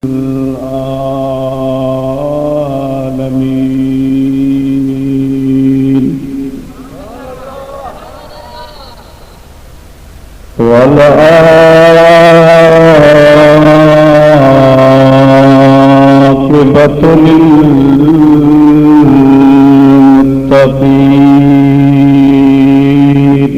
العالمين والعاقبة للمتقين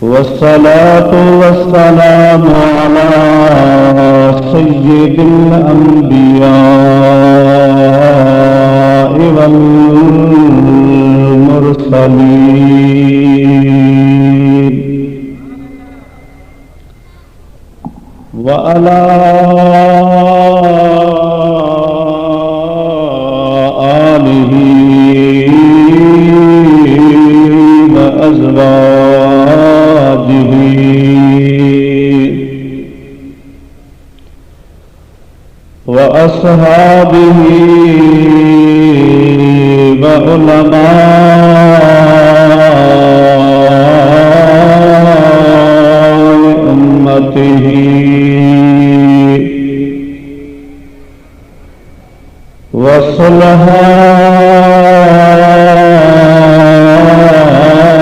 والصلاة والسلام على سيد الأنبياء والمرسلين وعلى آله وأزواجه وأصحابه وعلماء أمته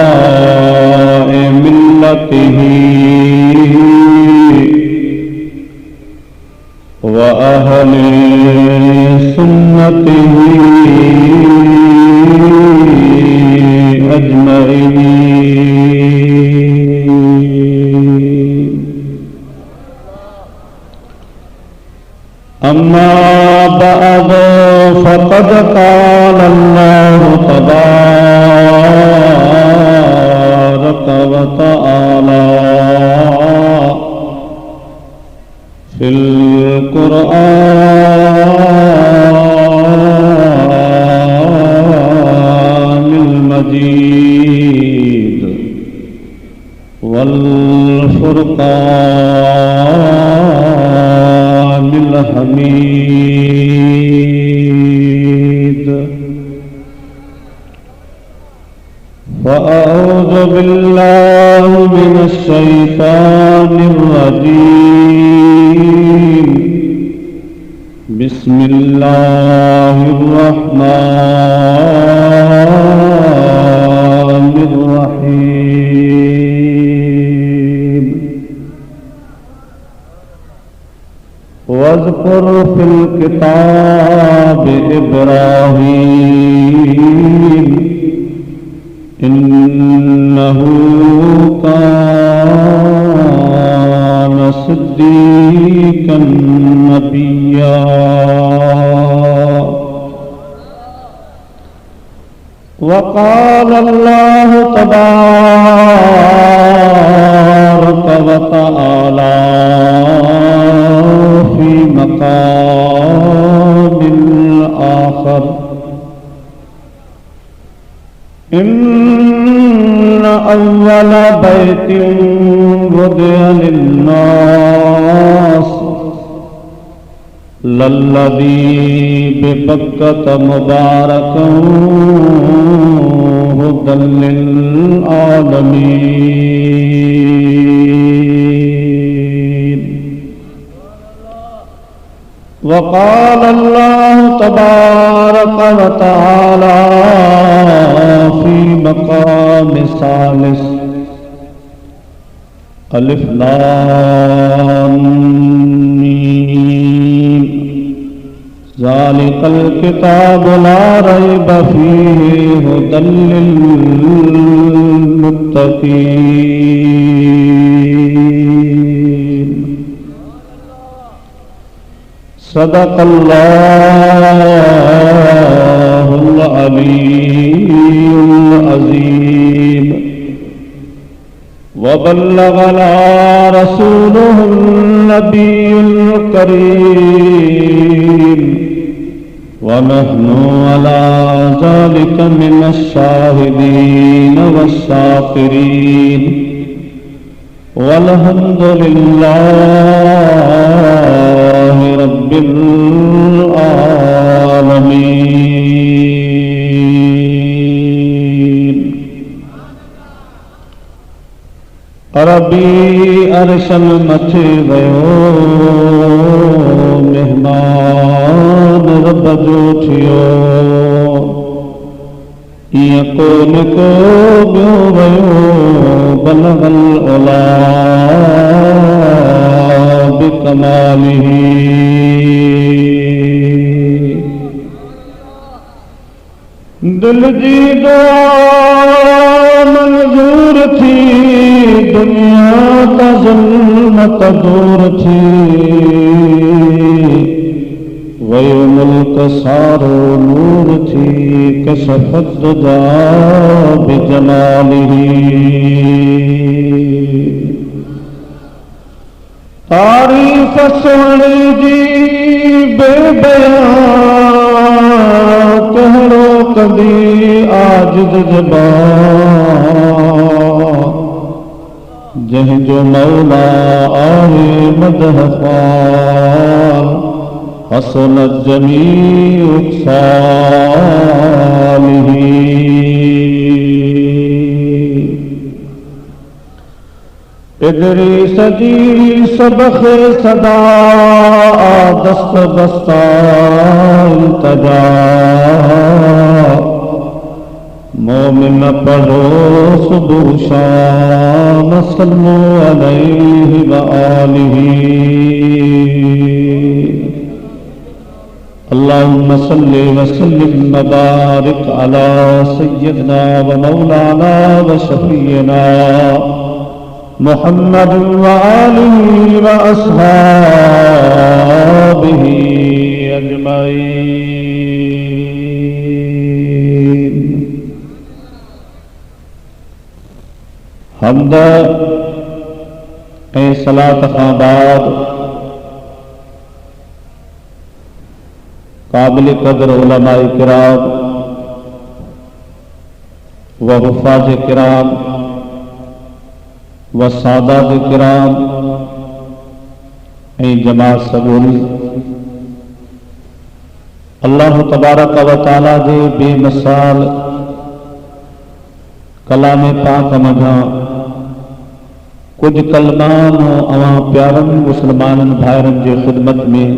وصلحاء ملته وأهل سنته أجمعين. أما بعد فقد قال الله تبارك وتعالى في القرآن المجيد والفرقان الحميد. فأعوذ بالله من الشيطان الرجيم. بسم الله الرحمن الرحيم. واذكر في الكتاب إبراهيم إنه كان صديقا نبيا. وقال الله تبارك وتعالى في مقام آخر إن أول بيت وضع للناس للذي ببكة مباركا هدى للعالمين. وقال الله تبارك وتعالى في مقام ثالث ألف لام ميم ذلك الكتاب لا ريب فيه هدى للمتقين. صدق الله العلي العظيم. وبلغنا رسوله النبي الكريم ونحن على ذلك من الشاهدين والشاكرين والحمد لله رب العالمين. ربي अरशन मथे वयो मेहमान रब जो थियो ईअं को न को ॿियो वयो बलगल ओला बिकमालिही। दिल जी दुआ मंजूर थी दुनिया का ज़ुल्मत दूर थी वयो मुल्क सारो नूर थी कशफत दुआ बिजमालिही। तारीफ सोहणे जी बेबयां कहड़ो कदी आजिज़ ज़बान जंहिंजो मौला आहे मदह ख़्वाल हसनत जमीउ सालिही। इदरीस जी सबख सदा दस्त बस्ता इल्तजा मोमिन पढ़ो सुबह शाम सल्लु अलैहि व आलिही। अल्लाहुम्म सल्लि व सल्लिम व बारिक अला सय्यदना व मौलाना व शफीना मुहम्मद व आलिहि व अस्हाबिहि अजमईन। हम्द ऐं सलात खां बाद काबिल कदर उलमाए किराम व हुफ़ाज़ किराम व सादात किराम ऐं जमात सबूल अल्लाह तबारक व तआला जे बेमिसाल कलाम पाक मझां कुछ कलमान अवां प्यारनि मुसलमाननि भाइरनि जे ख़िदमत में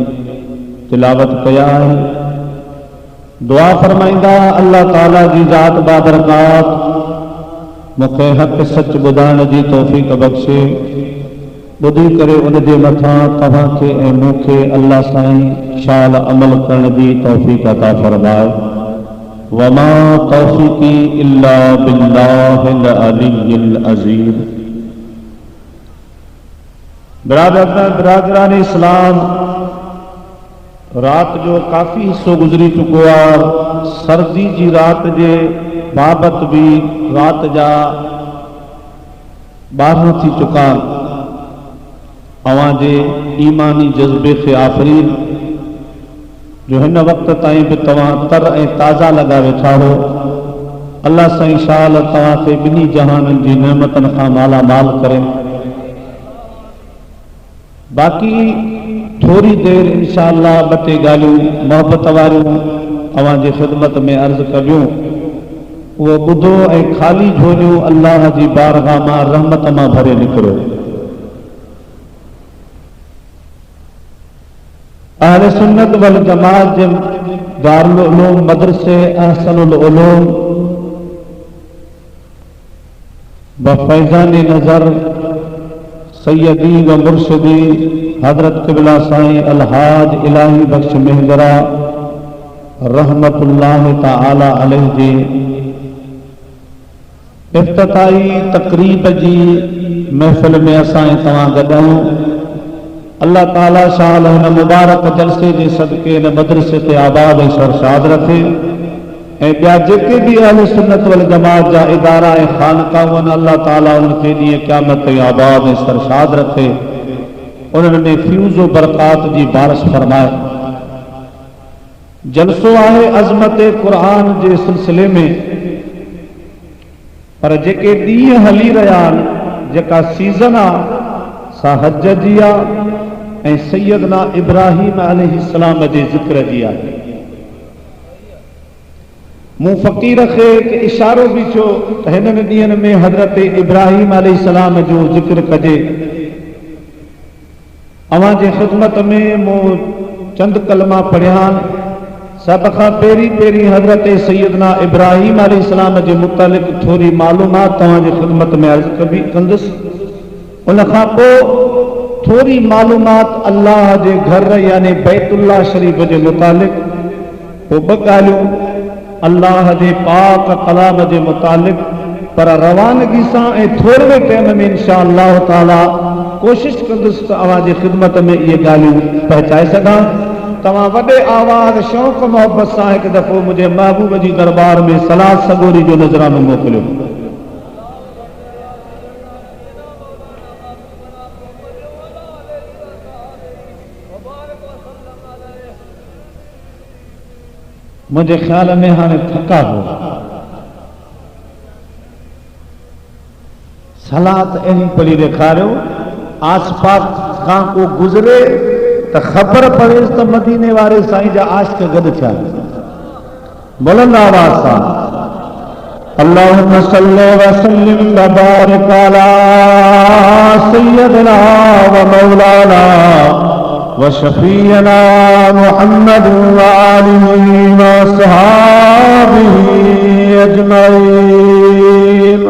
तिलावत कया है। दुआ फरमाइंदा अल्लाह ताला जी ज़ात बाबरकात मूंखे हक़ सच ॿुधाइण जी तौफ़ीक़ बख़्शे ॿुधी करे उन जे मथां तव्हांखे ऐं मूंखे अल्लाह साईं शाल अमल करण जी तौफ़ीक़ अता फरमाए। वमा तौफ़ीक़ी इल्ला बिल्लाहिल अलिय्यिल अज़ीम। बिरादरान इस्लाम, रात जो काफ़ी हिस्सो गुज़री चुको आहे। सर्दी जी रात जे बाबति बि रात जा 12 थी चुका। अवां जे ईमानी जज़्बे खे आफ़रीन जो हिन वक़्त ताईं बि तव्हां तर ऐं ताज़ा लॻा वेठा हो। अल्लाह साईं शाल तव्हांखे ॿिन्ही जहाननि जी नेमतनि खां माला माल करे। बाक़ी थोड़ी देर इंशाअल्लाह 2 ॻाल्हियूं मोहबत वारियूं अवां जी ख़िदमत में अर्ज़ कबियूं। उहो ॿुधो ऐं ख़ाली झोलियूं अल्लाह जी बारगाह मां रहमत मां भरे निकिरो। अहले सुन्नत वल जमात जे दारुल उलूम मदरसे अहसनुल उलूम व फैज़ानी नज़र सैयदी व मुर्शिदी हजरत क़िबला साईं अलहाज इलाही बख्श मेहंदरा रहमतुल्लाह ताला अलैहि जी इफ्तिताई तक़रीब जी महफ़िल में असां तव्हां गॾु आहियूं। अल्लाह ताला शाल हिन मुबारक जलसे जे सदके हिन मदरसे ते आबाद ऐं सरशाद रखे ऐं ॿिया जेके बि अहले सुन्नत वल जमात जा इदारा ऐं ख़ानकाऊं आहिनि अल्लाह ताला उनखे ॾींहुं क़यामत ताईं आबाद ऐं सरशाद रखे, उन्हनि में फ्यूज़ व बरक़ात जी बारिश फरमाए। जलसो आहे अज़मत क़ुरान जे सिलसिले में, पर जेके ॾींहं हली रहिया आहिनि, जेका सीज़न आहे सा हज जी आहे ऐं सैयदना इब्राहीम अलैहिस्सलाम जे ज़िक्र जी आहे। मूं फ़क़ीर खे हिकु इशारो बि थियो त हिननि ॾींहंनि में हज़रत इब्राहीम अलैहिस्सलाम जो ज़िक्र कजे। अवां जी ख़िदमत में मूं चंद कलमा पढ़िया। सब खां पहिरीं पहिरीं हज़रत सैयदना इब्राहिम अलैहिस्सलाम जे मुतालिक़ थोड़ी मालूमात तव्हां जी ख़िदमत में अर्ज़ कंदुसि। उन खां पोइ थोड़ी मालूमात अल्लाह जे घर यानी बैतुल्लाह शरीफ़ जे मुतालिक़। पोइ ॿ ॻाल्हियूं अल्लाह जे पाक कलाम जे मुतालिक़। पर रवानगी सां ऐं थोरे टाइम में इंशा अल्लाह ताला कोशिश कंदुसि त अवां जी ख़िदमत में इहे ॻाल्हियूं पहुचाए सघां। तव्हां वॾे आवाज़ शौक़ मोहब्बत सां हिकु दफ़ो मुंहिंजे महबूब जी दरबार में सलात सगोरी जो नज़रानो मोकिलियो। मुझे ख्याल में हाणे थका हो। सलात अहिड़ी पढ़ी ॾेखारियो आस पास खां को गुज़रे तो खबर पवे तो मदीने वारे साईं जा आशिक गॾु थिया। बुलंद आवाज़ सां अल्लाहुम्मा सल्ली व सल्लिम व बारिक अला सय्यदना व मौलाना व शफीअना मुहम्मद व आलिहि व अस्हाबिहि अजमईन।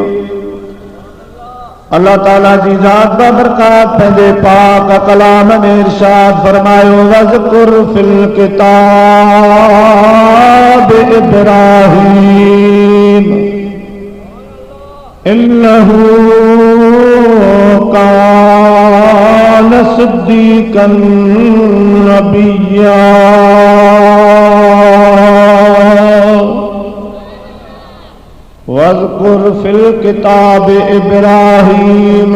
अल्लाह ताला जी जात बरकत पंहिंजे पाक कलाम में इरशाद फरमायो वज़कुर फिल किताब इब्राहीम इन्नहु कान सिद्दीक़न नबिय्या। वज़कुर फिल किताब इब्राहीम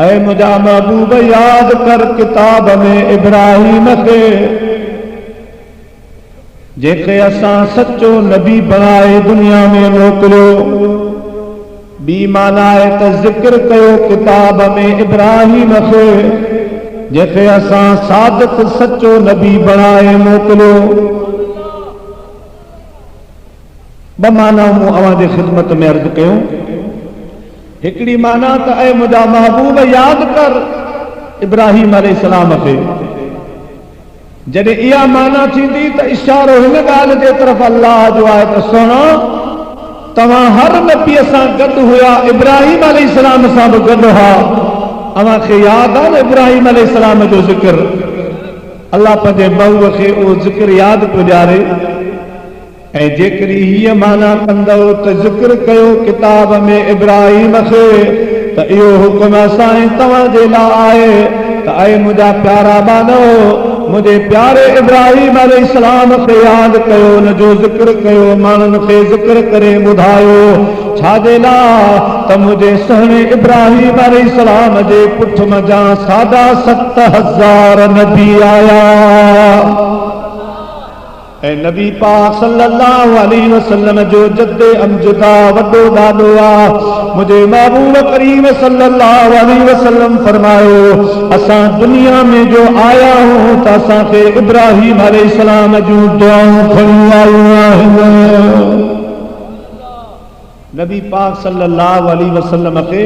ऐ मुझा महबूब याद कर किताब में इब्राहीम के जेके असां सच्चो नबी बनाए दुनिया में मोकिलियो। बी माना है त जिक्र कयो किताब में इब्राहीम के जेके असां सादिक सच्चो नबी बनाए मोकिलियो। ब माना मूं अवां जी ख़िदमत में अर्ज़ कयूं। हिकिड़ी माना त ऐ मुंहिंजा महबूब याद कर इब्राहीम अलैहिस्सलाम खे। जॾहिं इहा माना थींदी त इशारो हिन ॻाल्हि जे तरफ़ अल्लाह जो आहे त सुनो तव्हां हर नबीअ सां गॾु हुआ, इब्राहीम अलैहिस्सलाम सां बि गॾु हुआ। अवां खे यादि आहे न इब्राहीम अलैहिस्सलाम जो ज़िक्र। अल्लाह पंहिंजे महबूब खे उहो ज़िक्र यादि पियो ॾियारे। ऐं जेकॾहिं हीअ माना कंदव त ज़िक्र कयो किताब में इब्राहीम खे त इहो हुकुम असां तव्हांजे लाइ आहे त ऐं मुंहिंजा प्यारा मानो मुझे प्यारे इब्राहीम अलैहिस्सलाम खे यादि कयो, उन जो ज़िक्र कयो, माण्हुनि खे ज़िक्र करे ॿुधायो। छाजे लाइ त मुझे सुहिणे इब्राहीम अलैहिस्सलाम जे पुठ मज़ा 7,500 नबी आया। ऐं नबी पाक सल्लल्लाहु अलैहि वसल्लम जो जद्दे अमजदा वॾो ॾाॾो आहे। मुझे महबूब करीम सल्लल्लाहु अलैहि वसल्लम फरमायो असां दुनिया में जो आया हूं त असांखे इब्राहीम अलैहिस्सलाम जूं दुआऊं खणी आयूं आहिनि। नबी पाक सल्लल्लाहु अलैहि वसल्लम के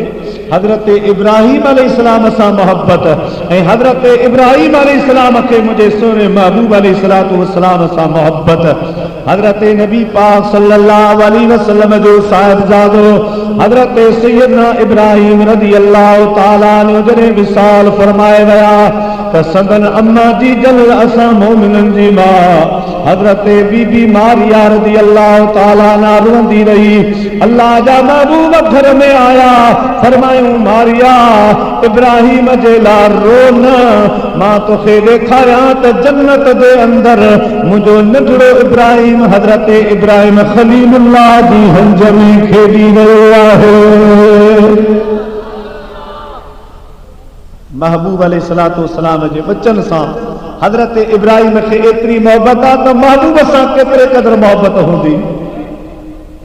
हजरत इब्राहीम अलैहिस्सलाम सां मोहब्बत ऐं हजरत इब्राहीम अलैहिस्सलाम के मुझे सोने महबूब अलैहिस्सलातु वस्सलाम सां मोहब्बत। हजरत नबी पाक सल्लल्लाहु अलैहि वसल्लम जो साहिबजादो हजरत सैयदना इब्राहीम रज़ियल्लाहु ताला अन्हु जॾहिं विसाल फरमाए विया त संदन अम्मा जी जल असां मोमिननि जी मां हजरत बीबी मारिया रज़ियल्लाहु ताला अन्हा रोंदी रही। अल्लाह जा महबूब घर में आया फरमायूं मारिया इब्राहीम जे लाइ रो न, मां तोखे ॾेखारियां त जन्नत जे अंदर मुंहिंजो नंढड़ो इब्राहीम हजरत इब्राहीम खलीलुल्लाह जी हंज में खेॾी रहियो आहे। महबूब अलैहिस्सलातु वस्सलाम जे वचन सां हजरत इब्राहीम खे एतिरी मोहब्बत आहे त महबूब सां केतिरे क़दुरु मोहब्बत हूंदी।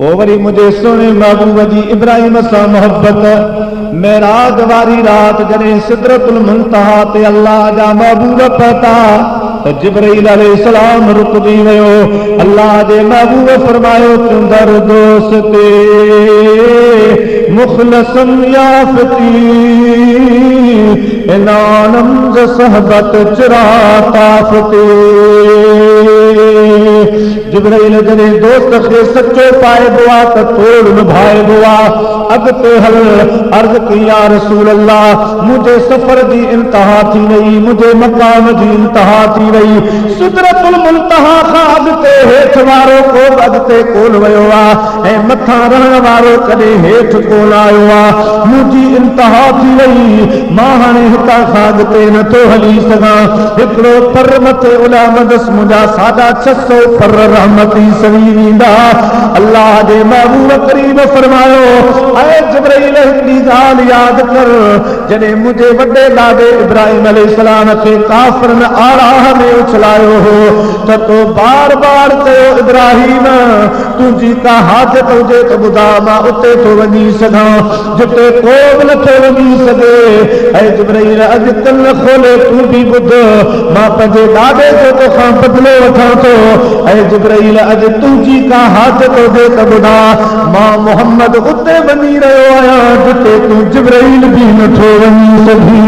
ओ वरी मुझे सोने महबूब जी इब्राहीम सां मोहब्बत मेराज वारी रात जॾहिं सिदरतुल मुंतहा ते अल्लाह जा महबूब पहुता तो जिब्राइल अलैहिस्सलाम रुक दी वयो। अल्लाह दे महबूब फरमायो तुंदर दोस्ते मुखलसन याफती इनानम ज सहबत चरा ताफते। जिब्राइल जने दोस्त खे सच्चो पाए बुआ त तोड़ निभाए बुआ अगते हल अर्ज की या रसूल अल्लाह मुझे सफर की इंतहा थी वही, मुझे मकाम की इंतहा थी वही, सिदरतुल मुंतहा खां अगते हेठ वारो को अगते कोन वयो आ ऐं मथा रहण वारो कदे हेठ कोन आयो आ। मुझी इंतहा थी वही, मां हाणे हितां खां अगते नथो हली सघां। हिकिड़ो पर मथे उलामदस मुंहिंजा 650 पर रहमती सवी वेंदा। अल्लाह जे महबूब करीम फरमायो ऐ जिब्राइल हिकिड़ी ॻाल्हि यादि कर, जॾहिं मुंहिंजे वॾे ॾाॾे इब्राहिम अलैहिस्सलाम खे काफ़िरनि आराह में उछलायो हो त तो बार बार चयो इब्राहिम तुंहिंजी का हाजत हुजे त ॿुधा मां उते थो वञी सघां जिते को बि नथो वञी सघे। ऐं जिब्राइल अॼु कन खोले तूं बि ॿुध मां पंहिंजे ॾाॾे जो तोखां बदिलो वठां थो। ऐं जिब्राइल अॼु तुंहिंजी का हाजत हुजे त ॿुधा मां मोहम्मद उते वञी रहियो आहियां जिते तूं जिब्राइल बि नथो वञी सघीं।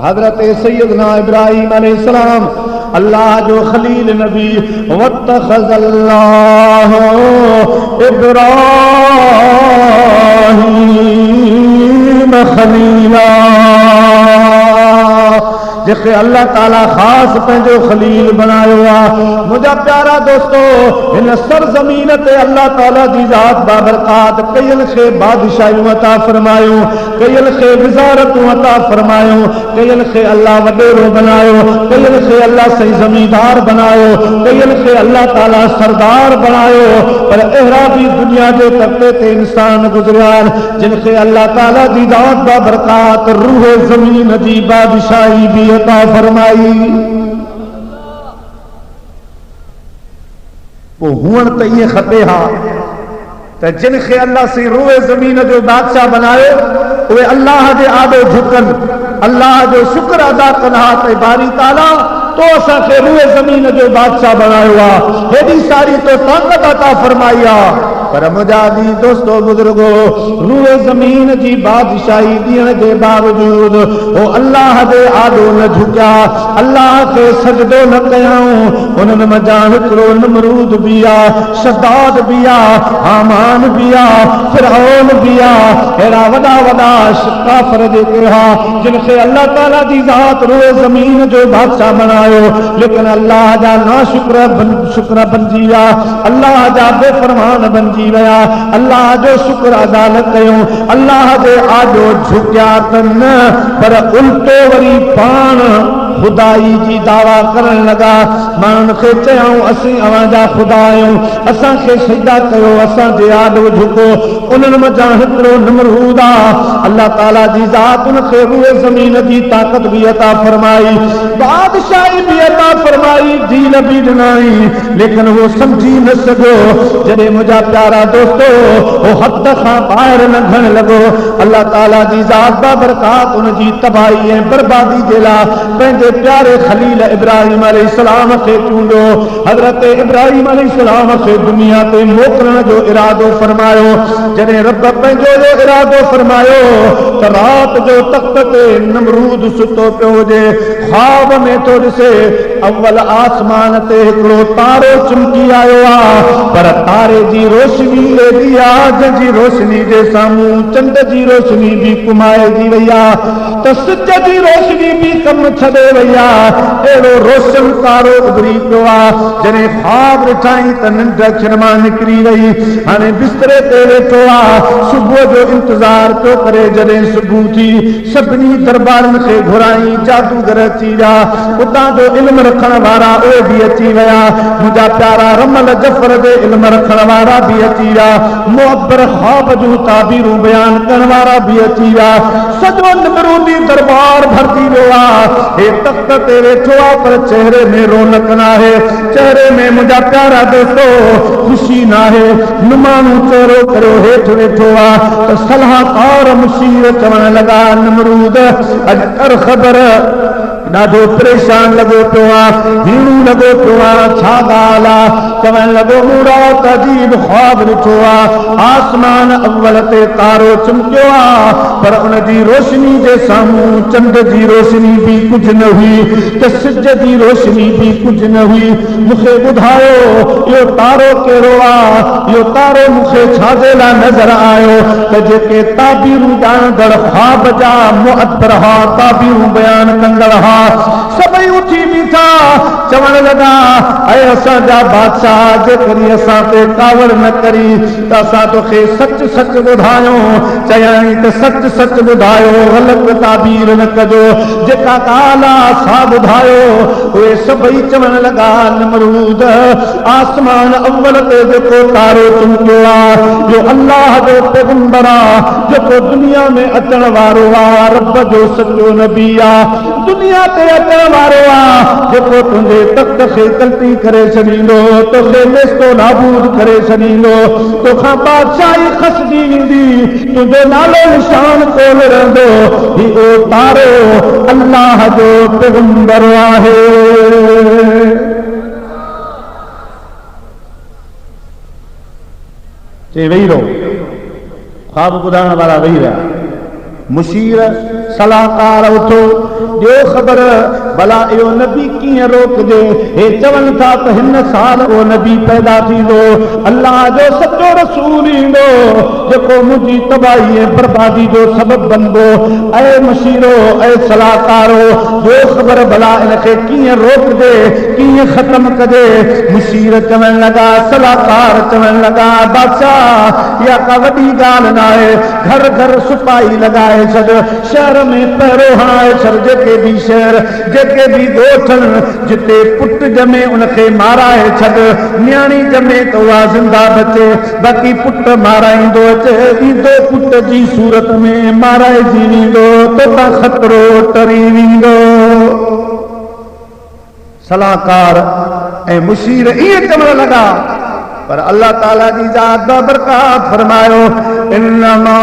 हज़रत सैयदना इब्राहिम अलैहिस्सलाम अल्लाह जो खलील नबी वत्तखज़ल्लाहु इब्राहीम खलीला जेके अल्लाह ताला खास पंहिंजो खलील बनायो आहे। मुंहिंजा प्यारा दोस्तो हिन सरज़मीन ते अल्लाह ताला जी ज़ात बाबरकात कयल खे बादशाहियूं अता फरमायूं, कयल खे विज़ारतूं अता फरमायूं, कयल खे अल्लाह वॾेरो बनायो, कयल खे अल्लाह सही ज़मींदार बनायो, कयल खे अल्लाह ताला सरदार बनायो। पर अहिड़ा बि दुनिया जे तख़्ते ते इंसान गुज़रिया आहिनि जिनखे अल्लाह ताला जी ज़ात बाबरकात रूह ज़मीन जी बादशाही बि अता फरमाई। वो हुअण त इहे खपे हा त जिनखे अल्लाह से रूह ज़मीन जो बादशाह बनायो उहे अल्लाह जे आॾो झुकनि, अल्लाह जो शुक्र अदा कनि हा त बारी ताला तो असांखे रूह ज़मीन जो बादशाह बनायो आहे, हेॾी सारी तो ताक़त अता फरमाई आहे। पर मुंहिंजा दी दोस्तो बुजुर्गो रूह ज़मीन जी बादशाही ॾियण जे बावजूद वो अल्लाह जे आॾो न झुकिया, अल्लाह खे सजदो न कयाऊं। उन्हनि मज़ा हिकिड़ो नमरूद बि आहे, शद्दाद बि आहे, हामान बि आहे, फिरऔन बि आहे, अहिड़ा वॾा वॾा काफ़िर जेके हा जिनखे अल्लाह ताला जी ज़ात रूह ज़मीन जो बादशाह बनायो, लेकिन अल्लाह जा नाशुक्र शुक्र बणिजी विया, अल्लाह जा बेफ़रमान बणिजी विया, अल्लाह जो शुक्र अदा न कयूं, अल्लाह जे आॾो झुकिया त न पर उल्टो वरी पाण खुदाई जी दावा करण लगा। माण्हुनि खे चयऊं असीं अव्हां जा ख़ुदा आहियूं, असांखे सजदा कयो, असांजे आॾो झुको। उन्हनि मज़ा हिकिड़ो नमरूद आहे, अल्लाह ताला जी ज़ात उनखे रूह ज़मीन जी ताक़त बि अता फरमाई, बादशाही बि अता फरमाई, दीन बि ॾिनाई, लेकिन वो सम्झी न सघो। जॾहिं मुंहिंजा प्यारा दोस्तो वो हद खां ॿाहिरि लंघण लॻो, अल्लाह ताला जी ज़ात बाबरकात उनजी तबाही ऐं बर्बादी जे लाइ पंहिंजे प्यारे खलील इब्राहिम अलैहिस्सलाम खे चूंडियो। हज़रत इब्राहिम अलैहिस्सलाम खे दुनिया ते मोकिलण जो इरादो फरमायो। जॾहिं रब पंहिंजो जो इरादो फरमायो त राति जो तख़्त ते नमरूद सुतो पियो हुजे, ख्वाब में तो ॾिसे अव्वल आसमान ते हिकिड़ो तारो चमकी आयो आहे, पर तारे जी रोशनी एॾी आहे जंहिंजी रोशनी जे साम्हूं चंड जी रोशनी बि कुमाइजी वई आहे त सिज जी रोशनी बि कमु छॾे वई आहे। अहिड़ो रोशन तारो उभरी पियो आहे, जॾहिं ख्वाब ॾिठाई त निंड अखियुनि मां निकिरी वई। हाणे बिस्तरे ते वेठो आहे, सुबुह जो इंतज़ार पियो करे। जॾहिं सुबुह थी सभिनी दरबारनि खे घुराई, जादूगर अची विया, उतां जो इल्म रखण वारा उहे भी अची विया, मुंहिंजा प्यारा रमल जफर जे इल्म रखण वारा भी अची विया, मुअब्बर ख्वाब जूं ताबीरूं बयान करण वारा भी अची विया। सॼो निमरूदी दरबार भरजी वियो आहे। हे तख्त ते वेठो आहे पर चेहरे में रौनक न आहे, चेहरे में मुंहिंजा प्यारा दोस्तो ख़ुशी न आहे। माण्हू चेहरो करियो हेठि वेठो आहे त सलाहकार मुशीर चवण लॻा, निमरूद अॼु कर ख़बर ॾाढो परेशान लॻो पियो आहे, हीणू लॻो पियो आहे, छा ॻाल्हि आहे? चवण लॻो मूं राति अजीब ख्वाब ॾिठो आहे, आसमान अव्वल ते तारो चमकियो आहे पर उन जी रोशनी जे साम्हूं चंड जी रोशनी बि कुझु न हुई, त सिज जी रोशनी बि कुझु न हुई। मूंखे ॿुधायो इहो तारो कहिड़ो आहे? इहो तारो मूंखे छाजे लाइ नज़र आयो? त जेके ताबीरूं ॼाणंदड़ ख्वाब जा मुअब्बर हा, ताबीरूं बयान कंदड़ हा, सभई उथी बीठा चवण लॻा, ऐं असांजा बादशाह जेकॾहिं असां ते कावड़ न करी त असां तोखे सच सच ॿुधायूं। चयाई त सच सच ॿुधायो, ग़लति ताबीर न कजो, जेका ॻाल्हि आहे सा ॿुधायो। उहे सभई चवण लॻा, निमरूद आसमान अव्वल ते जेको तारो चमकियो आहे जो अल्लाह जो पैगंबर आहे, जेको दुनिया में अचण वारो आहे, रब जो सचो नबी आहे, दुनिया ते अचण वारो आहे, जेको तुंहिंजे तख्त खे ग़लती करे छॾींदो, तोखे नेस्तो नाबूद करे छॾींदो, तोखां बादशाही खसजी वेंदी, तुंहिंजो नालो निशान कोन रहंदो। इहो तारो अल्लाह जो पैगंबर आहे। चई वेही रहो, ख्वाब ॿुधाइण वारा वेही रहिया। मुशीर सलाहकार उथो, ॾियो ख़बर भला इहो नबी कीअं रोकजे? हे चवनि था त हिन साल उहो नबी पैदा थींदो, अल्लाह जो सचो रसूल ईंदो जेको मुंहिंजी तबाही ऐं बर्बादी जो सबबु बनबो। ऐं मुशीरो, ऐं सलाहकारो, ॾियो ख़बर भला इनखे कीअं रोकजे, कीअं ख़त्म कजे? मुशीर चवण लॻा, सलाहकार चवण लॻा, बादशाह इहा का वॾी ॻाल्हि न आहे, घर घर सिपाही लॻाए छॾ, शहर में पहिरो हणाए छॾ, जेके बि शहर जेके बि ॻोठनि जिते पुट ॼमे उनखे माराए छॾ, न्याणी ॼमे त उहा ज़िंदा बचे, बाक़ी पुट माराईंदो अचे, ईंदो पुट जी सूरत में माराइजी वेंदो, तोखां ख़तरो टरी वेंदो। सलाहकार ऐं मुशीर ईअं चवण लॻा, पर अल्लाह ताला जी ज़ात बरकत फरमायो, इन्नमा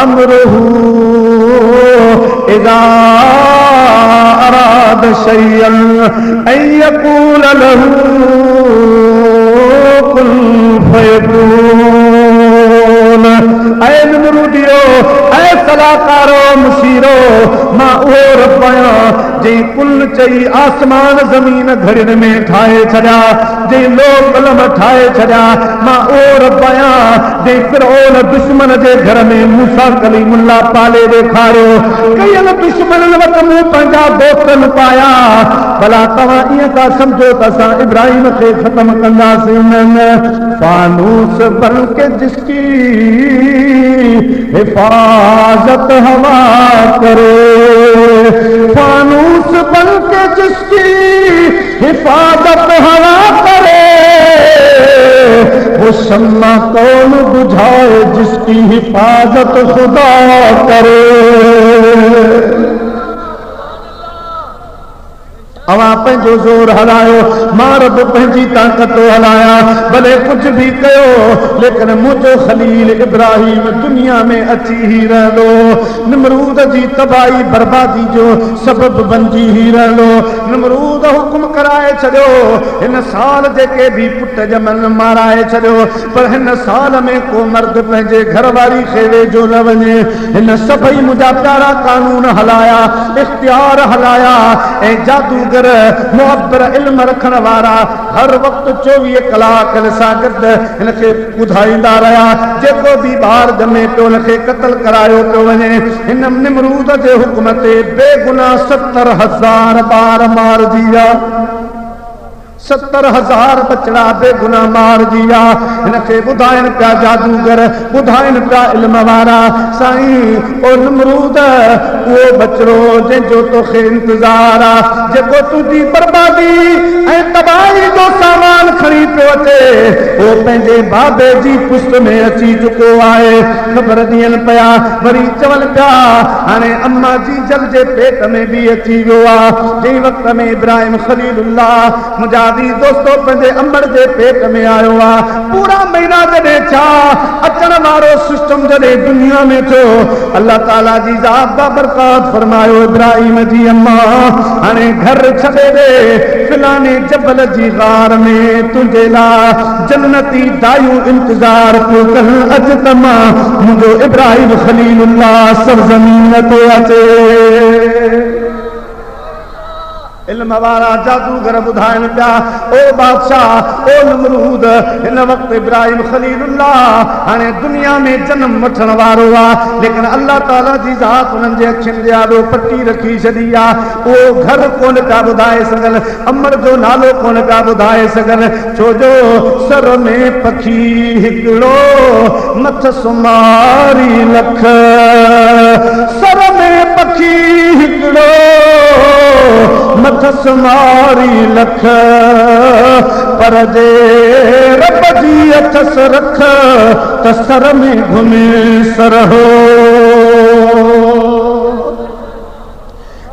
अमरुहु इज़ा अराद शैअन अन यक़ूल लहू कुन फयकून। ऐं निमरूदियो, ऐं सलाहकारो, मुशीरो, मां उहो रब आहियां जंहिं कुल चई आसमान ज़मीन घड़ियुनि में ठाहे छॾिया, जंहिं लोक कलम ठाहे छॾिया, मां उहो रब आहियां जंहिं फिरौन दुश्मन जे घर में मूसा कलीमुल्लाह पाले ॾेखारियो, कयल दुश्मननि वटि मूं पंहिंजा दोस्तनि पाया। भला तव्हां ईअं था सम्झो त असां इब्राहिम खे ख़त्म कंदासीं? फानूस बल्कि जिसकी हिफाजत हवा करे, फानूस बल्कि जिसकी हिफाजत हवा करे, वो शम्मा कौन बुझाए जिसकी हिफाजत खुदा करे। अवां पंहिंजो ज़ोर हलायो, मां रब पंहिंजी ताक़त हलाया, भले कुझु बि कयो, लेकिन मुंहिंजो खलील इब्राहिम दुनिया में अची ही रहंदो, निमरूद जी तबाही बर्बादी जो सबब बणिजी ही रहंदो। निमरूद हुकुम कराए छॾियो, हिन साल जेके बि पुट ॼमनि माराए छॾियो, पर हिन साल में को मर्द पंहिंजे घरवारी खे वेझो न वञे। हिन सभई मुंहिंजा प्यारा कानून हलाया, इख्तियार हलाया, ऐं जादूगर मुअब्बर इल्म रखण वारा हर वक़्तु 24 कलाक सां गॾु हिनखे ॿुधाईंदा रहिया, जेको बि ॿार ॼमे पियो हुनखे क़त्ल करायो पियो वञे। हिन निमरूद जे हुकुम ते बेगुनाह 70,000 ॿार मारिजी विया। 70,000 बचड़ा बेगुनाह मार दिया। इनके बुधाइन पिया जादूगर, बुधाइन पिया इल्म वारा। साईं ओ नमरूद वो बचड़ो जंहिंजो तोखे इंतजार आ, जेको तुंहिंजी बर्बादी ऐं तबाही जो सामान खणी पियो अचे, वो पंहिंजे बाबे जी पुष्ट में अची चुको आहे। ख़बर ॾियनि पिया, वरी चवनि पिया हाणे अम्मा जी जल जे पेट में भी अची वियो आहे। जंहिं वक़्त में इब्राहिम खलीलुल्लाह मुंहिंजा दोस्तों पंहिंजे अम्बर जे पेट में आयो आहे, पूरा महीना जॾहिं छा अचण वारो सिस्टम जॾहिं दुनिया में थियो, अल्लाह ताला जी ज़ात बाबरकात फरमायो इब्राहिम जी अम्मा हाणे घर छॾे ॾे, फिलाने जबल जी गार में तुंहिंजे लाइ जन्नती दायूं इंतजार पियो कनि। अॼु त मां मुंहिंजो इब्राहिम खलीलुल्लाह सरज़मीन ते अचे। इल्म वारा जादूगर बुधाइन पिया, ओ बादशाह ओ नमरूद, इन वक्त इब्राहिम खलीलुल्लाह हाणे दुनिया में जन्म वठण वारो आहे, लेकिन अल्लाह ताला जी ज़ात उन्हनि जे अखियुनि जे आॾो पटी रखी छॾी आहे। उहो घर कोन पिया ॿुधाए सघनि, अमर जो नालो कोन पिया ॿुधाए सघनि, छो जो सर में पखी हिकिड़ो मथ सुमारी लख, सर में पखी हिकिड़ो मथ सुमारी लख, पर जे रब जी अथस रख त सर में घुमे सर हो।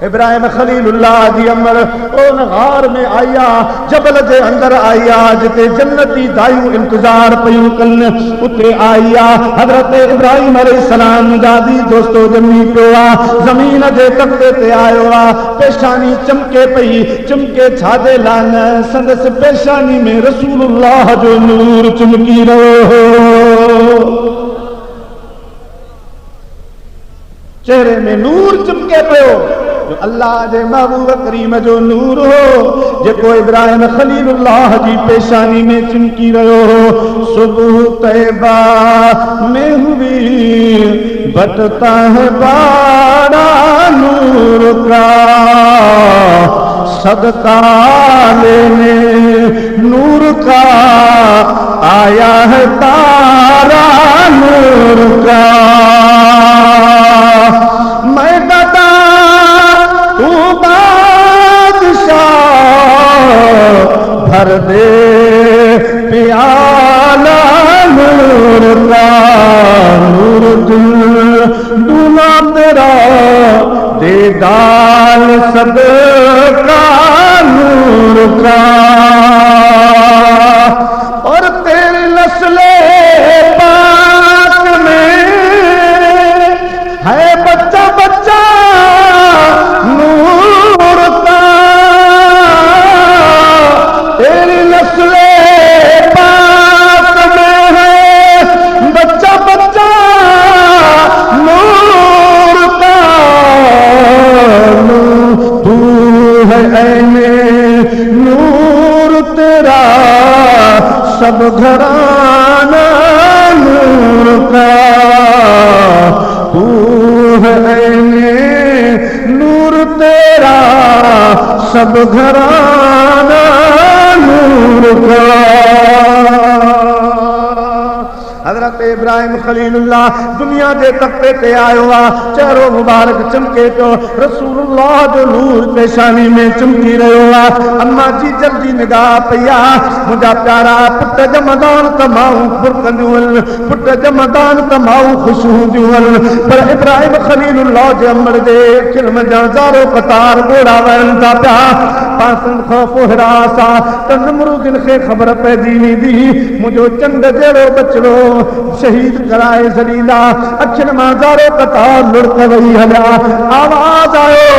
इब्राहिम खलीलुल्लाह जी अमर उन गार में आया, जबल जे अंदर आया जिते जन्नती दायूं इंतजार पयूं कनि, उते आया हजरत इब्राहिम अलैहिस्सलाम दादी दोस्तों जमी पियो आहे, ज़मीन जे तख़्ते ते आयो आहे, पेशानी चमके पई, चमके छाजे लान संदसि पेशानी में रसूलुल्लाह जो नूर चमकी रहियो हो, चेहरे में नूर चमके पियो, अल्लाह जे महबूब करीम जो नूर हो, जेको इब्राहिम खलीलुल्लाह जी पेशानी में चमकी रहियो हो। सुबह तैबा में हुई बटता है बाड़ा नूर का, सदका लेने नूर का आया है तारा नूर का। मैं दादा तू बादशाह भर दे प्याला नूर का, नूर दूना तेरा दे दाल सदका नूर का, और तेरी नस्ले पाक में है बच्चा बच्चा नूर का, तेरी नस्ले पाक में है बच्चा बच्चा नूर का, तू है ऐने नूर तेरा सब घराना नूर का, तू है ऐने नूर तेरा सब घराना नूर का। हजरत इब्राहिम खलीलुल्लाह दुनिया के तख्ते ते आयो आहे, चेहरो मुबारक चमके पियो, रसूलुल्लाह जो नूर पेशानी में चमकी रहियो आहे। अम्मा जी जल्दी निगाह पई आहे, मुंहिंजा प्यारा पुट जमदान तमाऊं फुरकंदियूं, पुट जमदान तमाऊं ख़ुशि हूंदियूं, पर इब्राहिम खलीलुल्लाह जे अमर जे खिलम जा ज़ारो कतार ॻोड़ा वहनि था पिया। पासन खौफ हिरास आहे त नमरूदिन खे ख़बर पइजी वेंदी, मुंहिंजो चंड जहिड़ो बचड़ो शहीद कराए छॾींदा। अखियुनि मां ज़ारो कतार लुड़क वही हलिया, आवाज़ आयो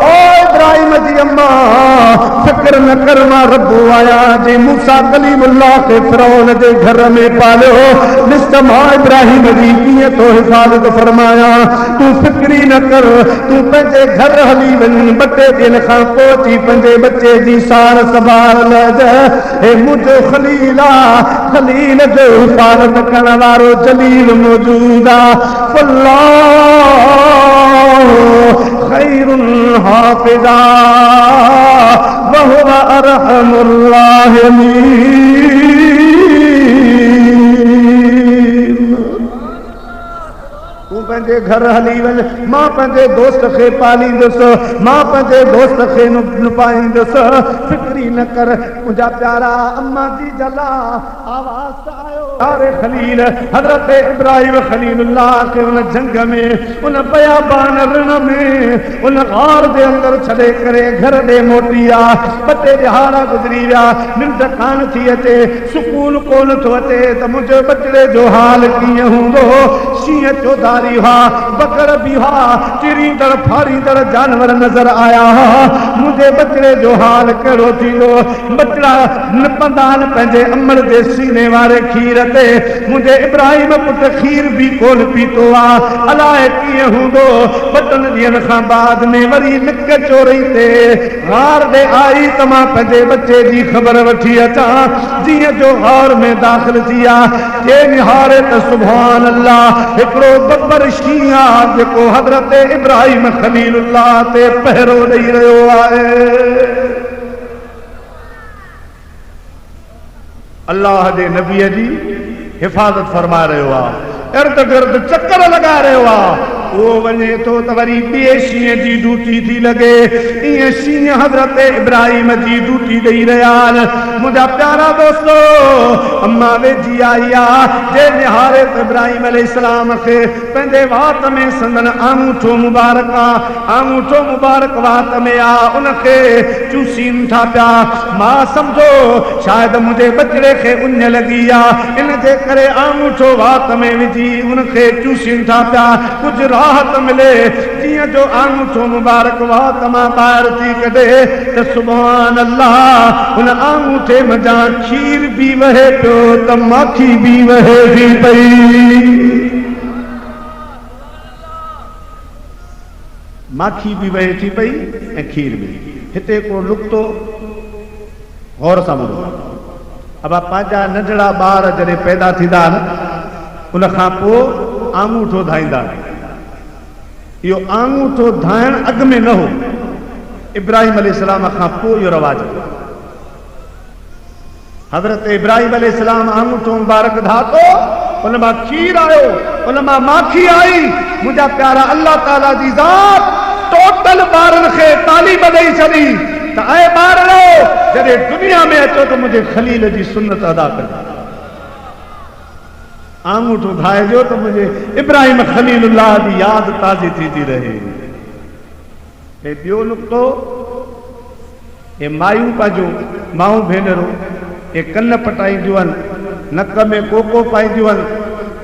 ओ इब्राहिम जी अम्मा फिक्र न कर, मां रब्बु आया जे मूसा कलीमुल्लाह खे फिरौन जे घर में पालियो, ॾिस मां इब्राहिम जी कीअं तो हिफ़ाज़त फरमाया, तूं फिक्री न कर, तूं पंहिंजे घर हली वञ, 2 ॾींहंनि खां पोइ अची पंहिंजे बच्चे जी सार संभाल लजे। हे मुंहिंजो खलील आहे, खलील जो हिफ़ाज़त करण वारो जलील मौजूद आहे। फल्लाहु खैरुन हाफ़िज़ा, वहुव अरहमुर राहिमीन। तू पंहिंजे घर हली वञ, मां पंहिंजे दोस्त खे पालींदुसि, मां पंहिंजे दोस्त खे नुपाईंदुसि, फिक्री न कर। मुंहिंजा प्यारा अम्मा जी जला आवाज़ आयो यारे खलील हज़रत इब्राहिम खलीलुल्लाह के उन जंग में, उन बयाबान रण में, उन गार जे अंदर छॾे करे घर ॾे मोटी आ। ॿ टे ॾिहाड़ा गुज़री विया, निंड कान थी अचे, सुकून कोन थो अचे त मुंहिंजे बचिड़े जो हाल कीअं हूंदो। शींहं चौधारी हुआ, बकर बि हुआ, चिरींदड़ फाड़ींदड़ जानवर नज़र आया। मुंहिंजे बचिड़े जो हाल कहिड़ो थींदो। बचिड़ा निपंदा आहिनि पंहिंजे अमर जे सीने वारे खीर ते। मुंहिंजे इब्राहिम पुट खीर बि कोन पीतो आहे, अलाए कीअं हूंदो। ॿ टिनि ॾींहंनि खां बाद में वरी निक चोरई ते गार ॾे आई त मां पंहिंजे बचे जी ख़बर वठी अचां। जीअं जो गार में दाख़िल थी आहे, जे निहारे त सुभान अल्लाह हिकिड़ो बब्बर शींहं आहे जेको हज़रत इब्राहिम खलीलुल्लाह ते पहरो ॾेई रहियो आहे। अल्लाह जे नबीअ जी हिफ़ाज़त फरमा रहियो आहे, इर्द गिर्द चक्कर लॻा रहियो आहे। उहो वञे थो त वरी ॿिए शींहं जी ड्यूटी थी लॻे। ईअं शींहं हज़रत इब्राहिम जी ड्यूटी ॾेई रहिया आहिनि। मुंहिंजा प्यारा दोस्तो, अम्मा वेझी आई आहे, जे निहारे त इब्राहिम अलैहिस्सलाम खे पंहिंजे वात में संदन आंगूठो मुबारक आहे, आंगूठो मुबारक वात में आहे, उनखे चूसीनि था पिया। मां सम्झो शायदि मुंहिंजे बचिड़े खे उञ लॻी आहे, इन जे करे आंगूठो वात में विझी उनखे चूसीनि था पिया, कुझु राहत मिले। जीअं जो आंगूठो मुबारक वात मां ॿाहिरि थी कढे त सुभान अल्लाह उन आंगूठे मथां खीर बि वहे पियो त माखी बि वहे थी पई। माखी बि वहे थी पई ऐं खीर बि। हिते को नुक़्तो गौर सां ॿुधो। अब पंहिंजा नंढड़ा ॿार जॾहिं पैदा थींदा आहिनि, उन खां पोइ आंगूठो धाईंदा आहिनि। इहो आंगूठो धाइण अॻ में न हो, इब्राहिम अलैहिस्सलाम खां पोइ इहो रवाज हो। हज़रत इब्राहिम अलैहिस्सलाम आंगूठो मुबारक धातो, उन मां खीर आयो, उन मां माखी आई। मुंहिंजा प्यारा अल्लाह ताला जी ज़ात टोटल ॿारनि खे तालीम ॾेई छॾी त ऐं ॿारो जॾहिं दुनिया में अचो त मुंहिंजे खलील जी सुन्नत अदा कजो। आंगूठो धाइजो त मुंहिंजे इब्राहिम खलीलुल्लाह जी यादि ताज़ी थींदी रहे। हे ॿियो नुक़्तो, हे मायूं पंहिंजो माऊं भेनरूं हे कन पटाईंदियूं आहिनि, नक में कोको पाईंदियूं आहिनि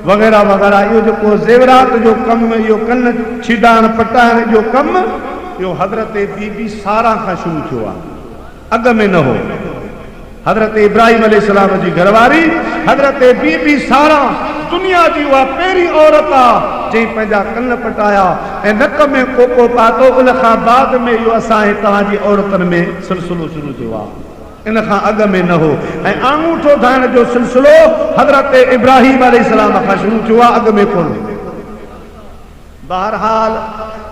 वग़ैरह वग़ैरह। इहो जेको ज़ेवरात जो कमु, इहो कन छिॾाइण पटाइण जो कमु, इहो हज़रत बीबी सारा खां शुरू थियो आहे, अॻ में न हो। हज़रत इब्राहिम अलैहिस्सलाम जी घरवारी हज़रत बीबी सारा दुनिया जी उहा पहिरीं औरत आहे जंहिं पंहिंजा कन पटाया ऐं नक में कोको पातो। उन खां बाद में इहो असां तव्हांजी औरतुनि में सिलसिलो शुरू थियो आहे, इन खां अॻ में न हो। ऐं आंगूठो धाइण जो सिलसिलो हज़रत इब्राहिम अलैहिस्सलाम खां शुरू थियो आहे, अॻ में कोन। बहरहाल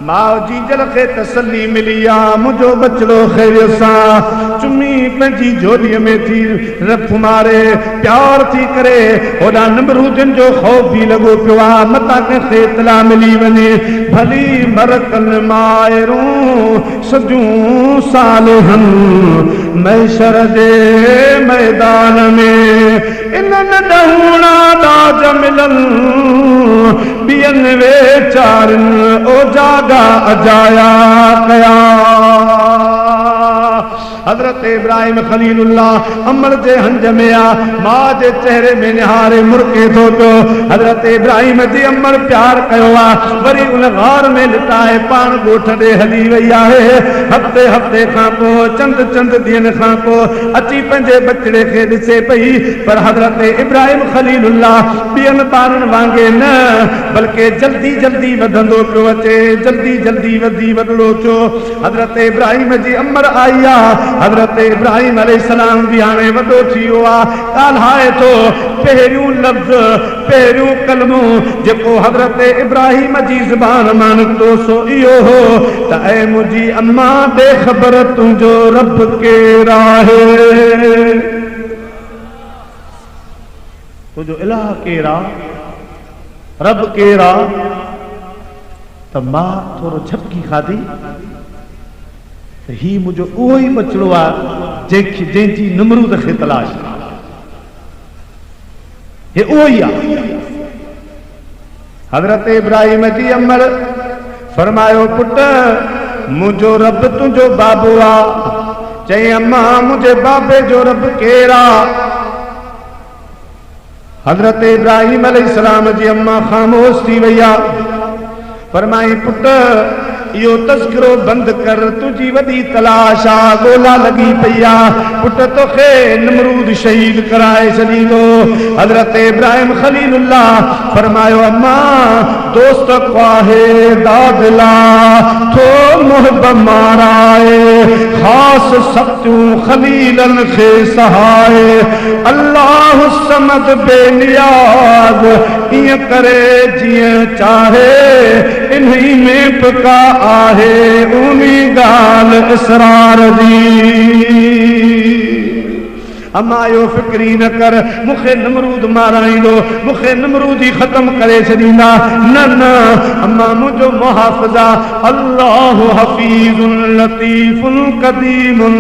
माउ जीजल खे तसल्ली मिली आहे, मुंहिंजो बचिड़ो ख़ैर सां चुमी पंहिंजी झोलीअ में थी रफ मारे प्यार थी करे। होॾां नमरूदनि जो ख़ौफ़ बि लॻो पियो आहे, मतां कंहिंखे इतला मिली वञे। भली मरकन मायरूं सजूं सालिहनि मैशर जे मैदान में, इन्हनि ॾहूणा दाज मिलनि ॿियनि वेचारनि ओ जागा अजाया कया। हज़रत इब्राहिम खलीलुल्लाह अमर जे हंज में आ, मां जे चेहरे में निहारे मुर्के थो पियो। हज़रत इब्राहिम जी अमर प्यार कयो आहे, वरी उन गार में लिटाए पाण ॻोठ ॾे हली वई आहे। हफ़्ते हफ़्ते खां पोइ चंद ॾींहंनि खां पोइ अची पंहिंजे बचिड़े खे ॾिसे पई, पर हज़रत इब्राहिम खलीलुल्लाह ॿियनि ॿारनि वांगुरु न, बल्कि जल्दी जल्दी वधंदो पियो अचे, जल्दी जल्दी वधी वॾड़ो थियो। हज़रत इब्राहिम जी अमर आई आहे। हजरत इब्राहिम अलैहिस्सलाम भी हाणे वॾो थी वियो आहे ॻाल्हाए थो पहिरियों लफ़्ज़ पहिरियों कलमो जेको हजरत इब्राहिम जी ज़ुबान मां निकितो सो इहो हो त ऐ मुंहिंजी अम्मा ॾे ख़बर तुंहिंजो रब केरु आहे तुंहिंजो इलाह केरु आहे रब केरु आहे त मां थोरो झपकी खाधी ही मुझे उहो ही बचड़ो आहे जंहिंजी नमरूद खे तलाश हे उहो ही आहे हजरत इब्राहिम जी अमर फरमायो पुट मुझो रब तुझो बाबू आहे चई अम्मा मुझे बाबे जो रब केरु आहे हजरत इब्राहिम अलैहिस्सलाम जी अम्मा ख़ामोश थी वई आहे फरमाई पुट यो तस्करो बंद कर तुझी वडी तलाश आ गोला लगी पई आ पुट तोखे नमरूद शहीद कराए छॾींदो हजरत इब्राहिम खलीलुल्लाह फरमायो अम्मा दोस्त क्वाहे दादला थो मुहब माराए खास सख्तूं खलीलन खे सहाए अल्लाह समद बेनियाज ईअं करे जीअं चाहे इन्हीं में पका आहे उनी गाल इसरार दी अम्मा यो फिक्री न कर मुखे नमरूद माराइंदो मुखे नमरूद ही खत्म करे छॾींदा न न अम्मा मुझो मुहाफ़िज़ा अल्लाह हफीज़ुल लतीफ़ुल क़दीमुल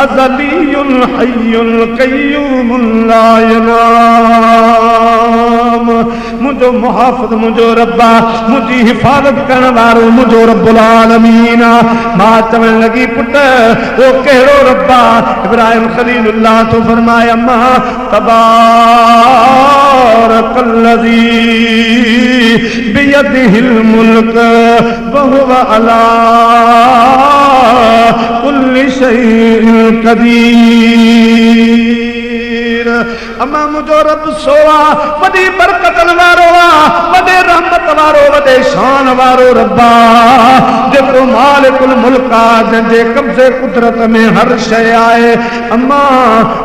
अज़लियुल हय्युल क़य्यूमुल ला यनाम मुझो मुहाफ़िज़ मुझो रब्बा मुझी हिफ़ाज़त करण वारो मुझो रब्बुल आलमीन मां चवण लगी पुट वो कहिड़ो रब्बा इब्राहिम खलीलुल्लाह तो फरमाया अम्मा तबारकल्लज़ी बियदिहिल मुल्क व हुवा अला कुल्लि शैइन क़दीर अम्मा मुझो रब सोवा वडी बरकतन वारो वडे रहमत वारो वडे शान वारो रब्बा जेको मालिकुल मुल्क जंहिंजे कब्ज़े कुदरत में हर शय आहे अम्मा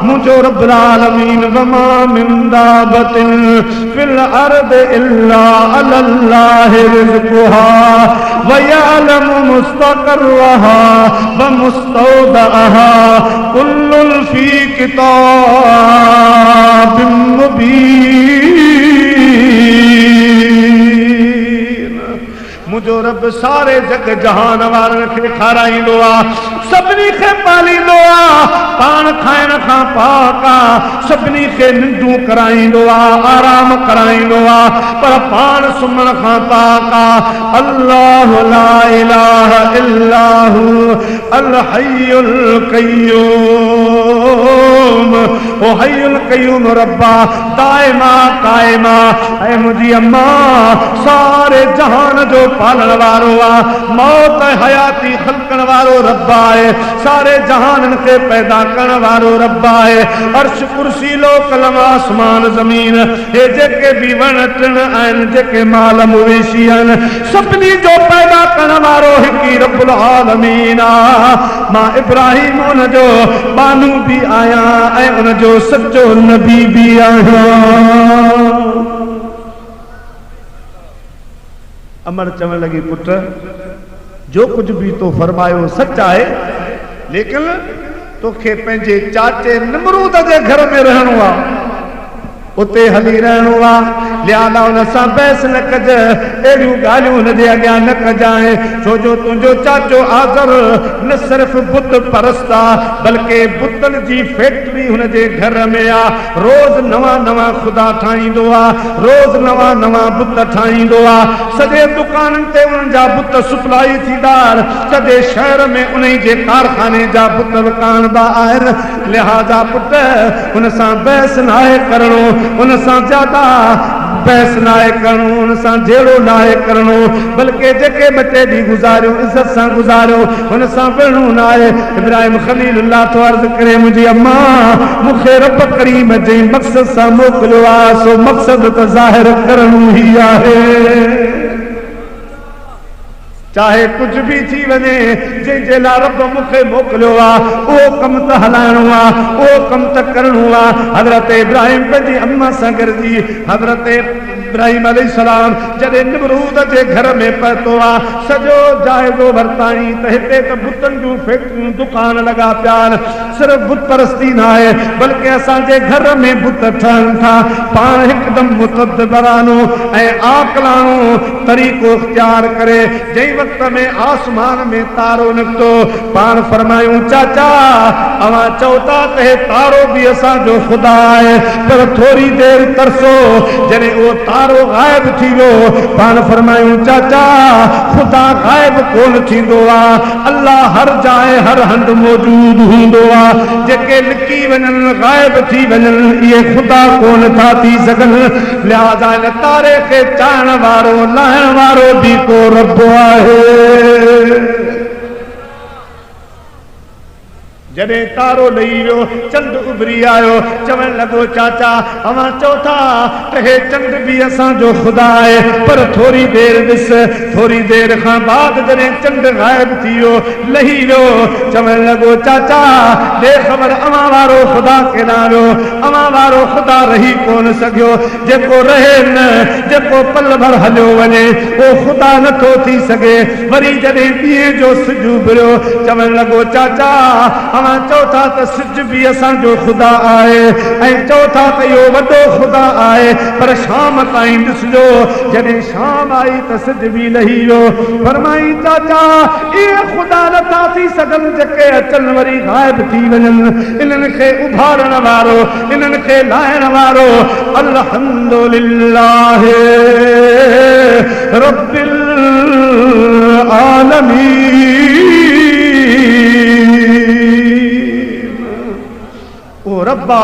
मुझो रब्बुल आलमीन वमा मिन दाबतिन फिल अर्द इल्ला अल्लाहि रिज़्क़ुहा व यअलमु मुस्तक़र्रहा व मुस्तौदअहा कुल्लुन फी किताबिन मुबीन मुझो रब सारे जग जहान वारन खे खाराईंदो आहे सभिनी खे पालींदो आहे पाण खाइण खां पाक आहे सभिनी खे निंडूं कराईंदो आहे आराम कराईंदो आहे पर पाण सुम्हण खां पाक आहे अल्लाह ला इलाहा इल्ला हू अल हय्युल क़य्यूम ओ हय्युल क़य्यूम रब्बा दाइमा काइमा ऐ मुझी अम्मा सारे जहान जो पालण वारो आहे मौत हयाती खलकण वारो रब आहे सारे जहानन खे पैदा करण वारो रब आहे अर्श कुर्सी लो कलम आसमान ज़मीन हे जेके भी वण टिण आहिनि जेके माल मवेशी आहिनि सभिनी जो पैदा करण वारो हिकु ई रब्बुल आलमीन आहे मां इब्राहिम उन जो बानू भी आहियां ऐं उन जो सचो नबी भी आहियां अमर चवण लगी पुट जो कुछ भी तो फरमायो सच आहे लेकिन तोखे पंहिंजे चाचे नमरूद जे घर में रहणो आहे उते हली रहणो आहे लिहाज़ा उन सां बहस न कज अहिड़ियूं ॻाल्हियूं हुनजे अॻियां न कजांइ छो जो तुंहिंजो चाचो आज़र न सिर्फ़ बुत परस्त आहे बल्कि बुतनि जी फैक्ट्री हुनजे घर में आहे रोज़ नवां नवां ख़ुदा ठाहींदो आहे रोज़ नवां नवां बुत ठाहींदो आहे सॼे दुकाननि ते उन्हनि जा बुत सप्लाई थींदा सॼे शहर में उन जे कारखाने जा बुत विकाणंदा आहिनि लिहाज़ा पुट हुन सां बहस न आहे करणो उन सां ज्यादा बहस न आहे करणो उन सां जहिड़ो न आहे करणो बल्कि जेके ॿ टे ॾींहं गुज़ारियो इज़त सां गुज़ारियो हुन सां विढ़णो न आहे इब्राहिम खलीलुल्लाह तो अर्ज़ करे मुंहिंजी अम्मा मूंखे रब करीम जे मक़सद सां मोकिलियो आहे सो मक़सद त ज़ाहिर करणो ई आहे चाहे कुछ भी थी वने जे ला रब मुखे मोकलियो आ ओ कम त हलाइणो आ ओ कम त करणो आ। हजरत इब्राहिम पंहिंजी अम्मा सां गॾिजी हजरत इब्राहिम अलैहिस्सलाम जॾहिं निमरूद जे घर में पहुतो आ सॼो जाइज़ो वरताई त हिते त बुतनि जूं फैक्ट्रियूं दुकान लॻा पिया आहिनि। सिर्फ़ बुत परस्ती न आहे बल्कि असांजे घर में बुत ठहनि था। पाण हिकदमि मुतदबरानो ऐं आकलानो तरीक़ो इख्तियार करे जंहिं वक्त में आसमान में तारो निकितो पाण फरमायूं चाचा अवां चओ था त हे तारो बि असांजो ख़ुदा आहे पर थोरी देरि तरसो जॾहिं उहो तारो गायब थी वियो पाण फरमायूं चाचा ख़ुदा गायब कोन थींदो आहे अल्लाह हर जाइ हर हंध मौजूद हूंदो आहे। जेके लिकी वञनि गायब थी वञनि इहे ख़ुदा कोन था थी सघनि। लिहाज़ा इन तारे खे चाहण वारो लाहिण वारो बि को रब आहे। जॾहिं तारो लही वियो चंड उभरी आयो चवण लॻो चाचा अवां चओ था त हे चंड बि असांजो ख़ुदा आहे पर थोरी देरि ॾिस थोरी देरि खां बाद जॾहिं चंड गायब थी वियो लही वियो चवण लॻो चाचा ॾे ख़बर अवां वारो ख़ुदा केॾां वियो अवां वारो ख़ुदा रही कोन सघियो। जेको रहे न जेको पल भर हलियो वञे उहो ख़ुदा नथो थी सघे। वरी जॾहिं ॾींहं जो सिॼ उभरियो चवण लॻो चाचा अवां चओ था त सिज बि असांजो ख़ुदा आहे ऐं चओ था त इहो वॾो ख़ुदा आहे पर शाम ताईं ॾिसजो जॾहिं शाम आई त सिज बि लही वियो। फरमाई चाचा इहे ख़ुदा नथा थी सघनि जेके अचनि वरी गायब थी वञनि। इन्हनि खे उभारण वारो इन्हनि खे लाहिण वारो अल्हम्दुलिल्लाह रब्बिल आलमीन। ओ रब्बा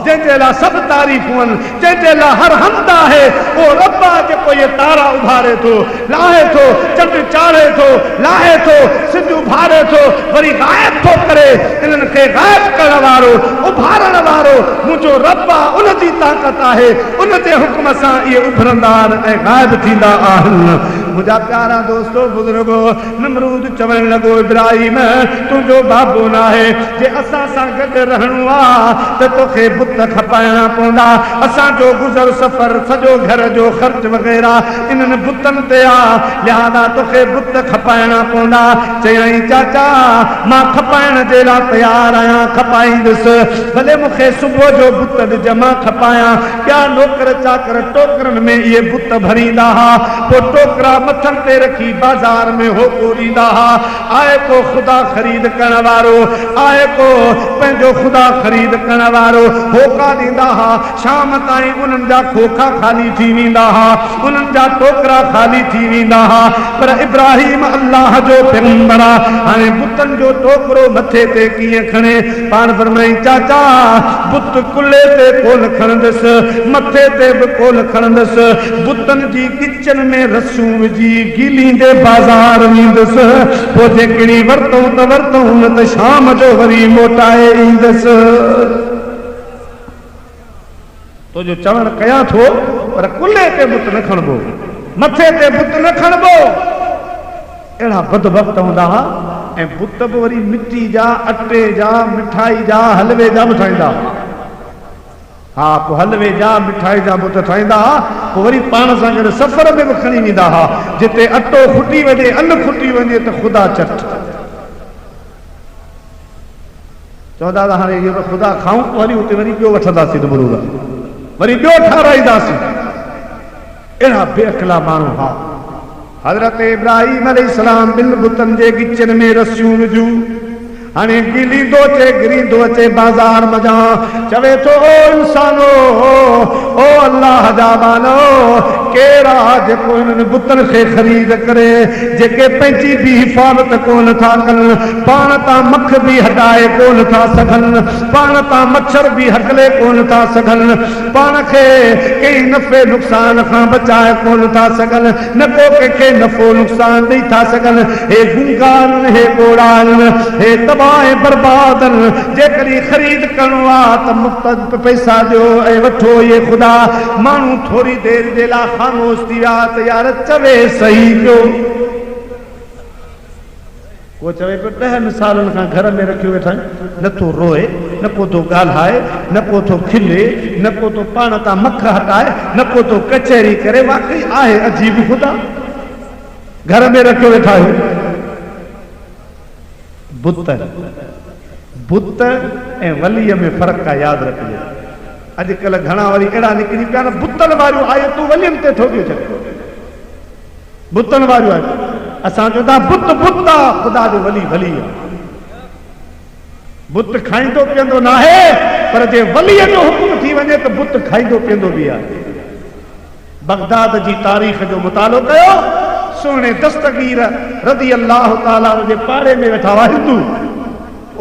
जंहिंजे लाइ सभु तारीफ़ूं आहिनि जंहिंजे लाइ हर हंध आहे ओ रब्बा जेको इहे तारा उभारे थो लाहे थो चंड चाढ़े थो लाहे थो सिज उभारे थो वरी गायब थो करे इन्हनि खे गायब करण वारो उभारण वारो मुंहिंजो रब आहे। उन जी ताक़त आहे उन जे हुक्म सां इहे उभरंदा आहिनि ऐं गायब थींदा आहिनि। मुंहिंजा प्यारा दोस्तो बुज़ुर्गो नमरूद चवण लॻो इब्राहिम तुंहिंजो बाबो न आहे जे असां सां गॾु रहणो आहे त तोखे बुत खपाइणा पवंदा। असांजो गुज़र सफ़र सॼो घर जो ख़र्च वग़ैरह इन्हनि बुतनि ते आहे लिहाज़ा तोखे बुत खपाइणा पवंदा। चयई चाचा मां खपाइण जे लाइ तयारु आहियां खपाईंदुसि भले मूंखे सुबुह जो बुत ॾिज मां खपायां। ॿिया नौकर चाकर टोकरनि में इहे बुत भरींदा हुआ पोइ टोकरा मथनि ते रखी बाज़ार में होको ॾींदा हुआ। आहे को ख़ुदा ख़रीद करण वारो आहे को पंहिंजो ख़ुदा ख़रीद करण वारो होका ॾींदा हुआ। शाम ताईं उन्हनि जा खोखा ख़ाली थी वेंदा हुआ उन्हनि जा टोकरा ख़ाली थी वेंदा हुआ। पर इब्राहिम अल्लाह जो पैगंबर आहे हाणे बुतनि जो टोकरो मथे ते कीअं खणे पाण फरमाई चाचा बुत कुल्हे ते कोन खणंदुसि मथे ते बि कोन खणंदुसि बुतनि जी किचन में रसूं विझी गीलींदे बाज़ार वेंदुसि पोइ जेकॾहिं वरितऊं त वरितऊं न त शाम जो वरी मोटाए ईंदुसि। तो जो चवण कयां थो पर कुल्हे ते बुत न खणबो मथे ते बुत न खणबो। अहिड़ा बदबख्त हूंदा हुआ ऐं बुत बि वरी मिटी जा अटे जा मिठाई जा हलवे जा बि ठाहींदा। हा पोइ हलवे जा मिठाई जा बुत ठाहींदा पोइ वरी पाण सां गॾु सफ़र में बि खणी वेंदा हुआ जिते अटो खुटी वञे अन्न खुटी वञे त ख़ुदा चट चवंदा त हाणे इहो त ख़ुदा खाऊं वरी उते वरी ॿियो वठंदासीं त मरूद वरी ॿियो ठाराईंदासीं। अहिड़ा बेअक़ला माण्हू हुआ। हज़रत इब्राहिम अलैहिस्सलाम ॿिनि बुतनि जे गिचनि में रसियूं विझूं हाणे गिलींदो अचे गिरींदो अचे बाज़ार मज़ा चवे थो ओ इंसानो ओ अल्लाह जा बानो केरा जेको इन्हनि बुतनि खे ख़रीद करे जेके पंहिंजी बि हिफ़ाज़त कोन था कनि पाण तां मख बि हटाए कोन था सघनि पाण तां मच्छर बि हकले कोन था सघनि पाण खे कंहिं नफ़े नुक़सान खां बचाए कोन था सघनि न को कंहिंखे नफ़ो नुक़सान ॾेई था सघनि हे गुंगारनि हे ॿोड़ारनि हे तबाह बर्बादनि जेकॾहिं ख़रीद करणो आहे त मुफ़्त पैसा ॾियो ऐं वठो इहे ख़ुदा माण्हू थोरी देरि जे लाइ ख़ामोश थी विया त यार चवे सही पियो वो चवे पियो 10 सालनि खां घर में रखियो वेठा न तो रोए न को तो ॻाल्हाए न को तो खिले न को तो पाण तां मख हटाए न को तो कचहरी करे वाकई आहे अजीब ख़ुदा घर में रखियो वेठा आहियो बुत ऐं वलीअ में फ़र्क़ु आहे यादि रखिजे अॼुकल्ह घणा वरी अहिड़ा निकिरी पिया न बुतनि वारियूं आयतूं वलियुनि ते ठोकियो छॾियो बुतनि वारियूं आयतूं असां चवंदा बुत बुत आहे ख़ुदा जो वली वली आहे बुत खाईंदो पीअंदो न आहे पर जे वलीअ जो हुकुम थी वञे त बुत खाईंदो पीअंदो बि आहे बगदाद जी तारीख़ जो मुतालो कयो सोने दस्तगीर रज़ी अल्लाह ताला जे पाड़े में वेठा हुआ हिंदू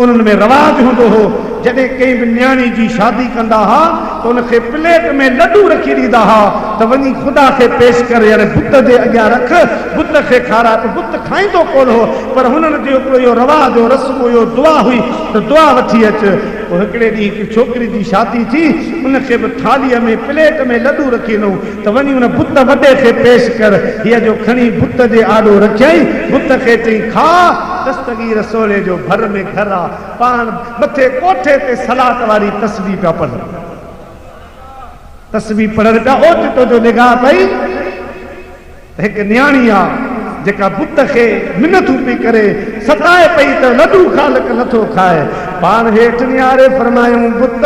उन्हनि में रवाज हूंदो हो जॾहिं कंहिं बि न्याणी जी शादी कंदा हा त उनखे प्लेट में लड्डू रखी ॾींदा हा त वञी ख़ुदा खे पेश करे हाणे बुत जे अॻियां रख बुत खे खाराए त बुत खाईंदो कोन हो पर हुननि जो हिकिड़ो इहो रवाज हो रस्म हुयो दुआ हुई त दुआ वठी अच पोइ हिकिड़े ॾींहुं हिकु छोकिरी जी शादी थी उनखे बि थालीअ में प्लेट में लड्डू रखी ॾिनऊं त वञी उन बुत वॾे खे पेश कर हीअ जो खणी बुत जे आॾो रखियईं बुत खे चई खा दस्तगीर सोले जो भर में घर आहे पाण मथे कोठे ते सलात वारी तस्बीह पिया पढ़नि तस्बीह पढ़नि पिया ओचितो जो निगाह पई त हिकु न्याणी आहे जेका बुत खे मिनतूं पई करे सताए पई त लड्डू ख़ालिक नथो खाए पाण हेठि निहारे फरमायूं बुत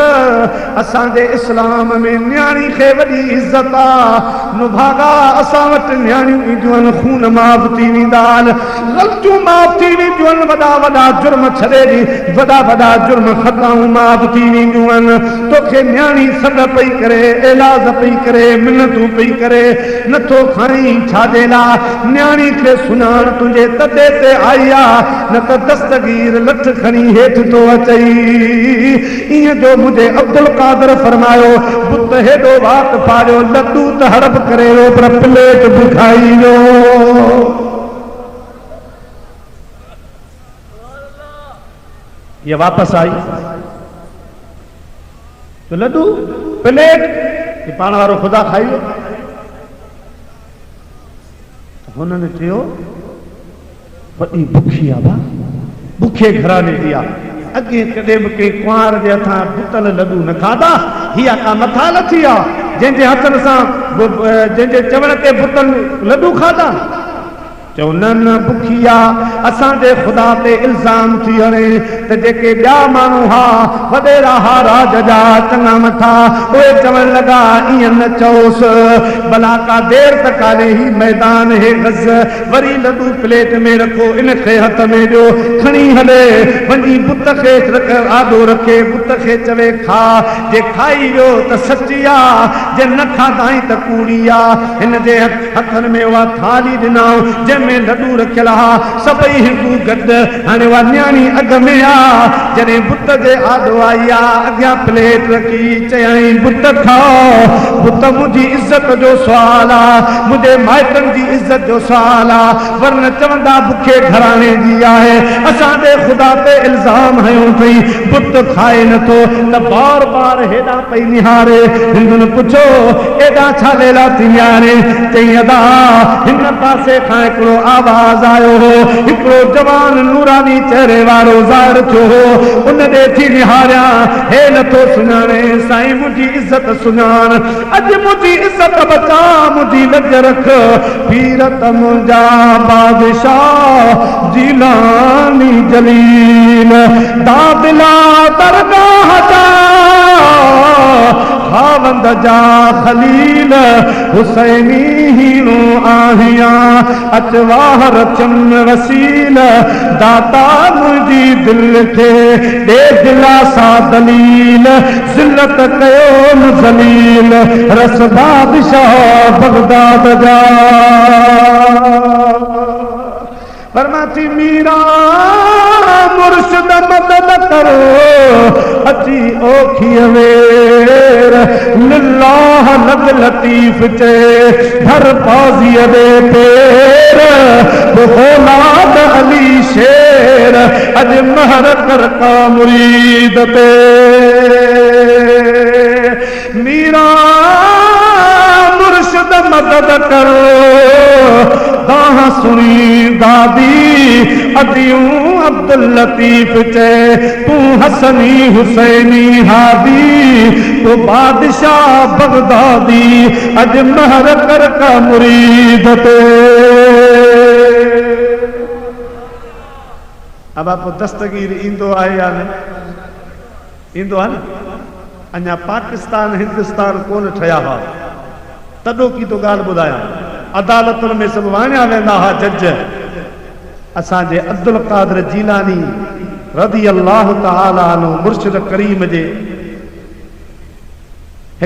असांजे इस्लाम में न्याणी खे वॾी इज़त आहे नुभागा असां वटि न्याणियूं ईंदियूं आहिनि खून माफ़ थी वेंदा आहिनि ग़लतियूं माफ़ थी वेंदियूं आहिनि वॾा वॾा जुर्म छॾे ॾी वॾा वॾा जुर्म ख़ताऊं माफ़ थी वेंदियूं आहिनि तोखे न्याणी सॾ पई करे इलाज पई करे मिनतूं पई करे नथो खणी छाजे लाइ न्याणी खे सुञाण तुंहिंजे तॾे ते आई आहे न त दस्तगीर लठ खणी हेठि थो अचई ईअं जो मुंहिंजे अब्दुल कादर फरमायो बुत हेॾो वात पारियो लड्डू त हड़प करे वियो पर प्लेट बि खाई वियो ये वापसि आई तो लड्डू प्लेट पाण वारो ख़ुदा खाई वियो हुननि चयो वॾी बुखी आहे बुखे घराने जी आहे अॻे कॾहिं बि कंहिं कुंवार जे हथां बुतल लड्डू न खाधा हीअ का मथा लथी आहे जंहिंजे हथनि सां जंहिंजे चवण ते बुतनि लड्डू खाधा चओ न न बुखी आहे असांजे ख़ुदा ते इल्ज़ाम थी हणे त जेके ॿिया माण्हू हा वॾेरा हा राज जा चङा मथा उहे चवण लॻा ईअं न चओसि भला का देर त कान्हे ही मैदान हे गज़ वरी लड्डू प्लेट में रखो इनखे हथ में ॾियो खणी हले वञी बुत खे आॾो रखे बुत खे चवे खा जे खाई वियो त सची आहे जे न खाधाई त कूड़ी आहे हिन जे हथनि में उहा थाली ॾिनऊं जंहिंमें लड्डू रखियल हा सभई हिंदू गॾु हाणे उहा न्याणी अॻ में आहे जॾहिं बुत जे आॾो आई आहे अॻियां प्लेट रखी चयईं बुत खाओ बुत मुंहिंजी इज़त जो सुवाल आहे मुंहिंजे माइटनि जी इज़त जो सुवाल आहे वरन चवंदा बुखे घराणे जी आहे असांजे ख़ुदा ते इल्ज़ाम हयूं अथई बुत खाए नथो त बार बार हेॾा पई निहारे हिंदुनि पुछो एॾा छा लेला थी निहारे चई अदा हिन पासे खां हिकिड़ो आवाज़ आयो हो हिकिड़ो जवान नूरानी चेहरे वारो ज़ाहिर थियो हो उन ॾे थी निहारिया हे नथो सुञाणे साईं मुंहिंजी इज़त सुञाण अॼु मुंहिंजी इज़त बचा मुंहिंजी लज रख पीर त मुंहिंजा बादशाह जीलानी जलील दादिला दरगाह जा खावंद जा खलील हुसैनी हीरो आहिया अचवाहर चम वसील दाता मुंहिंजी दिल खे ॾे दिलासा दलील ज़िलत कयो ज़लील रस बादशाह बगदाद जा फरमाती मीरा मुर्शिद मदद करो अची ओखी वेर लिल्लाह लग लतीफ चे भर पाज़ीअ दे पेर बुख़ौलाद अली शेर अज महर कर का मुरीद ते मीरा मुर्शिद मदद करो सुनी दादी अदियूं अब्दुल लतीफ चे तू हसनी हुसैनी हादी तो बादशाह बगदादी अज महर कर का मुरीद ते। अब आप दस्तगीर इंदो आए या न इंदो है न अञा पाकिस्तान हिंदुस्तान कोन ठया हा तॾो की तो गाल बुधाया अदालतुनि में सब वाणिया वेंदा हा जज असांजे अब्दुल कादिर जीलानी रज़ी अल्लाह तआला अन्हु मुर्शिद करीम जे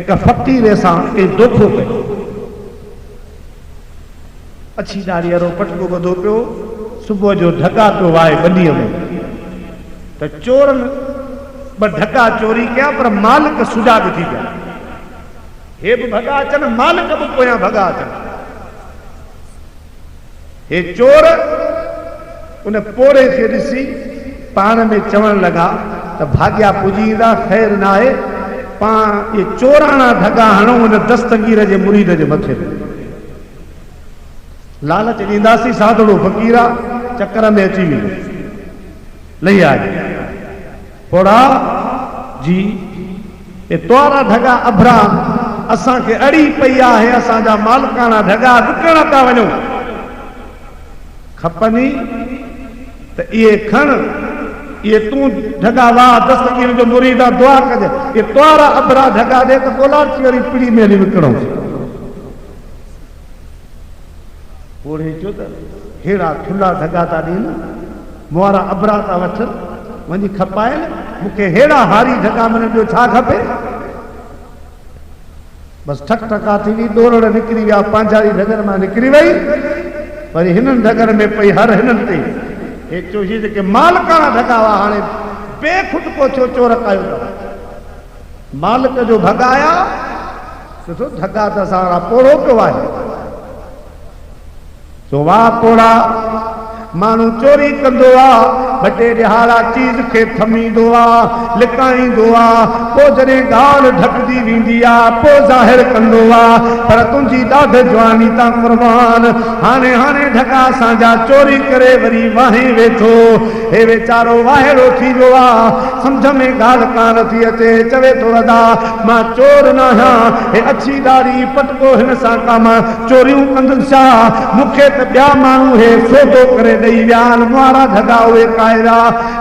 एक फकीर सां के धोखो कयो अछी दाढ़ी वारो पटको ॿधो पियो सुबुह जो ढका पियो वाहे बनीअ में त चोरनि ब ढका चोरी कया पर मालिक सुजा भी थी गया हे भी भगा अचन मालिक भी पोयां भगा अचन हे चोर उन पोरे खे ॾिसी पाण में चवण लगा त भाग्या पुजींदा ख़ैर न आहे पाण ये चोराणा ढगा हणूं उन दस्तगीर जे मुरीद जे मथे लालच ॾींदासीं साधड़ो फ़कीरा चक्कर में अची वियो लही आए पोड़ा जी ये तोरा ढगा अभरा असा के अड़ी पई आहे असांजा मालिकाना ढगा विकण था वञो खपनी त ये खण ये तू ढगा वाह दस्तगीर जो मुरीदा दुआ कजे ये तोरा अभरा ढगा दे तो कोलाची वाली पीड़ी में हली विकणो ओढ़े चो त हेड़ा थुल्ला ढगा था ॾियनि मोरा अभरा था वठ वञी खपाए मूंखे हेड़ा हारी ढगा मन ॿियो छा खपे बस ठक ठका थी हुई दौड़ निकिरी विया पांझारी ढगर मां निकिरी वई वरी हिननि ढगर में पई हर हिननि ते हे चोशी जेके मालिकाना ढगा हुआ हाणे बेखुद को छो चोर कयो अथव मालिक जो भगाया ॾिसो ढगा त असां पोड़ो पियो आहे तो वाह पोड़ा मानू चोरी कंदो ॿ टे ॾिहाड़ा चीज खे थमींदो आहे लिकाईंदो आहे पोइ जॾहिं ॻाल्हि ढकजी वेंदी आहे पोइ ज़ाहिर कंदो आहे पर तुंहिंजी ॾाढ जवानी तां क़ुर्बान हाणे हाणे ढका असांजा चोरी करे वरी वाहे वेठो हे वीचारो वाहेड़ो थी वियो आहे सम्झ में ॻाल्हि कान थी अचे चवे थो वॾा मां चोर न आहियां हे अछी दाढ़ी पटको हिन सां का मां चोरियूं कंदुसि छा मूंखे त ॿिया माण्हू हे सौदो करे ॾेई विया आहिनि मुआरा ढगा उहे कायरा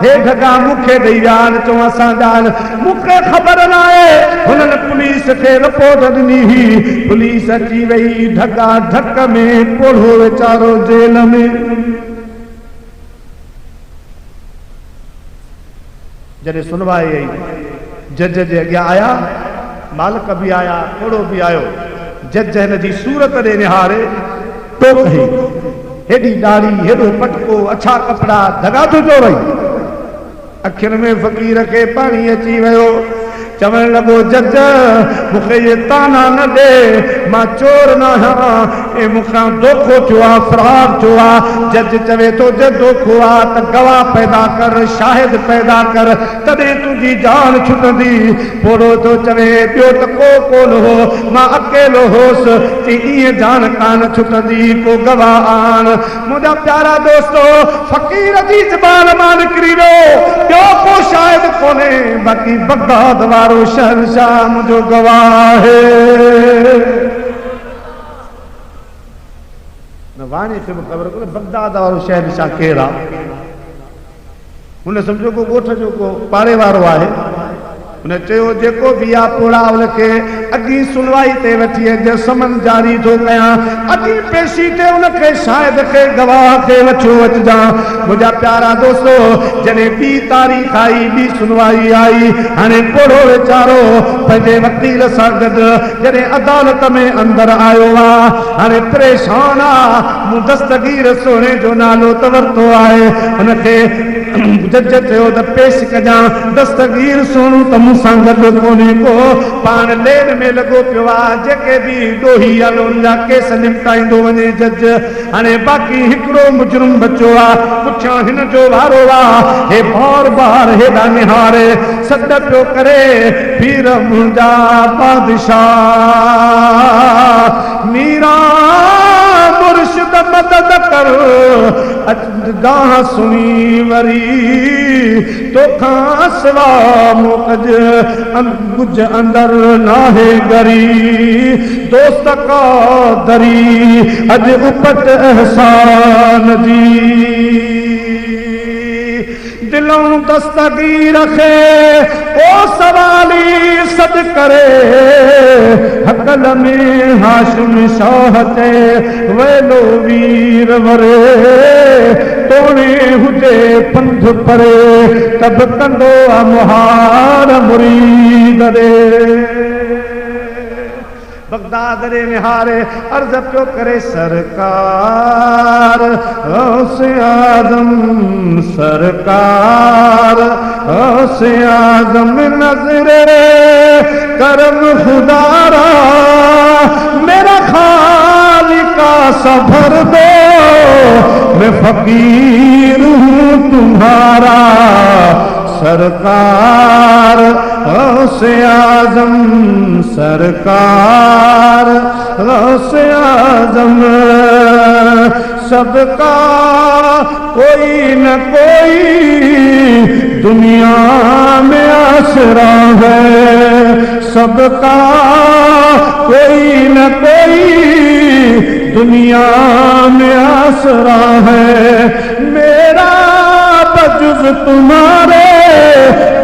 हे ढगा मूंखे ॾेई विया आहिनि चऊं असांजा आहिनि मूंखे ख़बर न आहे हुननि पुलिस खे रिपोर्ट ॾिनी हुई पुलिस अची वई ढगा ढक में पोढ़ो वीचारो जेल में जॾहिं सुनवाई आई जज जे अॻियां आया मालिक बि आया पोड़ो बि आयो जज हिन जी सूरत ॾे निहारे तो कही हेडी दाढ़ी हेडो पटको अच्छा कपड़ा दगा तो जो रही अखियुनि में फ़कीर खे पाणी अची वियो चवण लॻो जज मूंखे ये ताना न ॾे मां चोर न आहियां ए मूंखां धोखो थियो आहे फ़राड थियो आहे जज चवे थो जे धोखो आहे त गवाह पैदा कर शाहिद पैदा कर तॾहिं तुंहिंजी जान छुटंदी पोड़ो थो चवे ॿियो त को कोन हो मां अकेलो होसि चई ईअं जान कान छुटंदी को गवाह आण मुंहिंजा प्यारा दोस्तो फ़कीर जी ज़बान मां निकिरी वियो ॿियो को शाहिद कोन्हे बाक़ी बगदाद वारो शहंशाह मुझो गवाह न वाणी खे बि ख़बर कोन्हे बगदाद वारो शहंशाह केरु आहे हुन सम्झो को ॻोठ जो को पाड़े वारो आहे हुन चयो जेको बि आहे पोड़ा हुनखे अॻी सुनवाई ते वठी अचे समन जारी थो कयां अॻी पेशी ते हुनखे शाहिद खे गवाह खे वठो अचिजां मुंहिंजा प्यारा दोस्तो जॾहिं ॿी तारीख़ आई ॿी सुनवाई आई हाणे पोड़ो वीचारो पंहिंजे वकील सां गॾु जॾहिं अदालत में अंदरि आयो आहे हाणे परेशान आहे मूं दस्तगीर सोने जो नालो त वरितो आहे हुनखे जज चयो त पेश कजां दस्तगीर सोनू त मूंसां गॾु कोन्हे को पाण लेन में लॻो पियो आहे जेके बि ॾोही उन जा केस निपटाईंदो वञे जज हाणे बाक़ी हिकिड़ो मुजरिम बचियो आहे पुठियां हिन जो वारो आहे हे बार बार हेॾा निहारे सॾ पियो करे पीर मुंहिंजा बादशाह मीरा मुर्शिद मदद कर गाह सुनी वरी तो खां सिवा मुकज कुछ अंदर नाहे गरी दोस्त का दरी अज उपट एहसान जी दिलों दस्तगीर रखे ओ सवाली सद करे हकल में हाशिम शाहते वेलो वीर वरे तोड़े हुजे पंध परे तब कंदो मुहार मुरीद रे बगदाद रे निहारे अर्ज प्यो करे सरकार गौसे आजम सरकार गौसे आजम नजरे करम खुदारा मेरा खालिका सफर दो मैं फकीर हूँ तुम्हारा सरकार गौसे आजम सरकार गौसे आजम सबका कोई न कोई दुनिया में आसरा है सबका कोई न कोई दुनिया में आसरा है मेरा बजुज तुम्हारे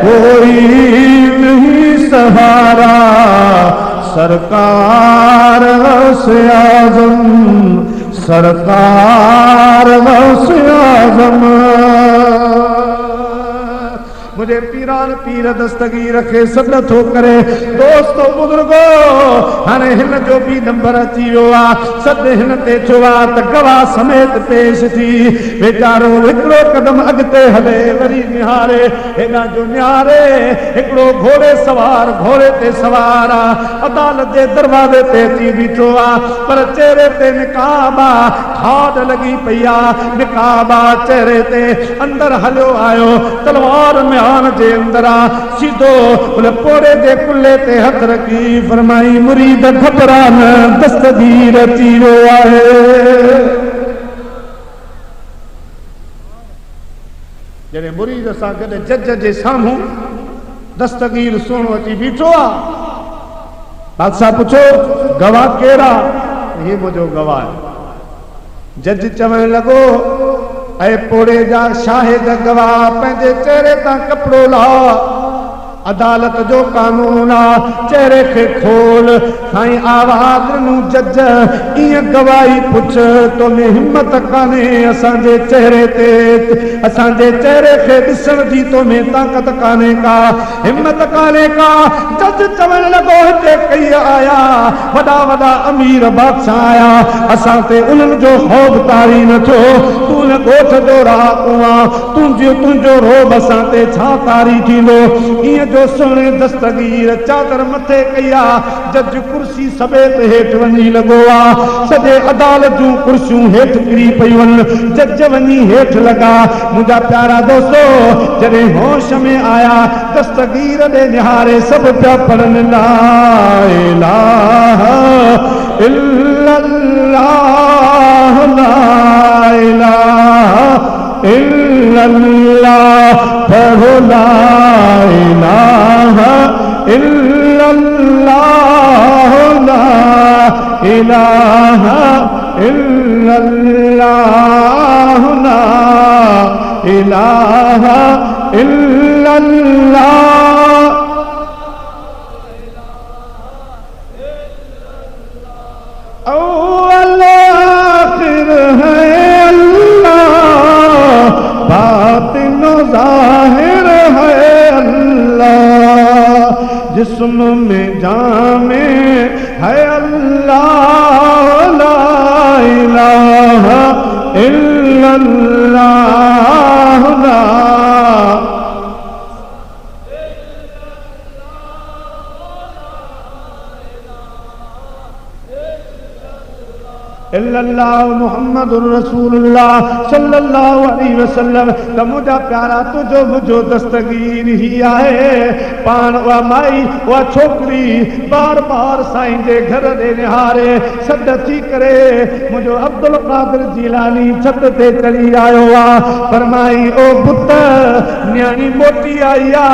कोई नहीं सहारा सरकार गौसे आजम सरकार गौसे आजम मुझे पीरान पीर दस्तगीर रखे सब थो करे दोस्तों बुजुर्गो हाणे हिन जो भी नंबर अची वियो आहे सद हिन ते थियो आहे त गवाह समेत पेश थी वेचारो हिकिड़ो कदम अॻिते हले वरी निहारे हेॾा जो निहारे हिकिड़ो घोड़े सवार घोड़े ते सवार आहे अदालत जे दरवाज़े ते अची बीठो आहे पर चेहरे ते निकाब आहे खाद लॻी पई आहे निकाब आहे चेहरे ते अंदर हलियो आयो तलवार में जे अंदर सीधो पोड़े जे कुल्ले ते हथ रखी फरमाई मुरीद घबरा न दस्तगीर अची वियो आहे जॾहिं मुरीद सां गॾु जज जे साम्हूं दस्तगीर सुहिणो अची बीठो आहे बादशाह पुछो गवाह केड़ा ये मुझो गवाह है जज चवण लॻो ऐं पोड़े जा शाहिद गवाह पंहिंजे चेहरे तां कपिड़ो लाह अदालत जो कानून आहे चेहरे खे खोल साईं आवाज़ ॾिनूं जज ईअं गवाही पुछ तो में हिम्मत कान्हे असांजे चेहरे ते असांजे चेहरे खे ॾिसण जी तो में ताक़त कान्हे का हिम्मत कान्हे का जज चवण लॻो हिते कई आया वॾा वॾा अमीर बादशाह आया असां ते उन्हनि जो ख़ौफ़ तारी न थियो तूं न ॻोठ जो रहाकू आहे तुंहिंजो रोब असां ते छा तारी थींदो ईअं जो सोने दस्तगीर चादर मथे कया जज कुर्सी समेत हेठ वञी लॻो आहे सॼे अदालत जूं कुर्सियूं हेठ किरी पयूं आहिनि जज वञी हेठ लॻा मुंहिंजा प्यारा दोस्तो जॾहिं होश में आया दस्तगीर ॾे निहारे सभु पिया पढ़नि ला इलाहा इल्लल्लाह ला इलाहा इल्लल्लाह पढ़ो ला इलाहा इल्लल्लाह ला इलाहा इल्लल्लाह ला इलाहा इल्लल्लाह अव्वल आखिर है बातिन ज़ाहिर है अल्लाह जिस्म में जामे है अल्लाह ला इलाहा इल्लल्लाह ला इल्लल्लाहु मुहम्मदुर रसूलुल्लाह सल्लल्लाहु अलैहि वसल्लम। त मुझा प्यारा तुझो मुझो दस्तगीर ही आहे। पान वा माई वा छोकरी बार बार साईं जे घर दे निहारे सद थी करे मुझो अब्दुल कादिर जीलानी छत ते चढ़ी आयो आ। फरमाई ओ पुत न्याणी मोटी आई आ,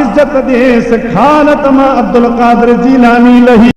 इज्जत देस खानत मां अब्दुल कादिर जीलानी लही।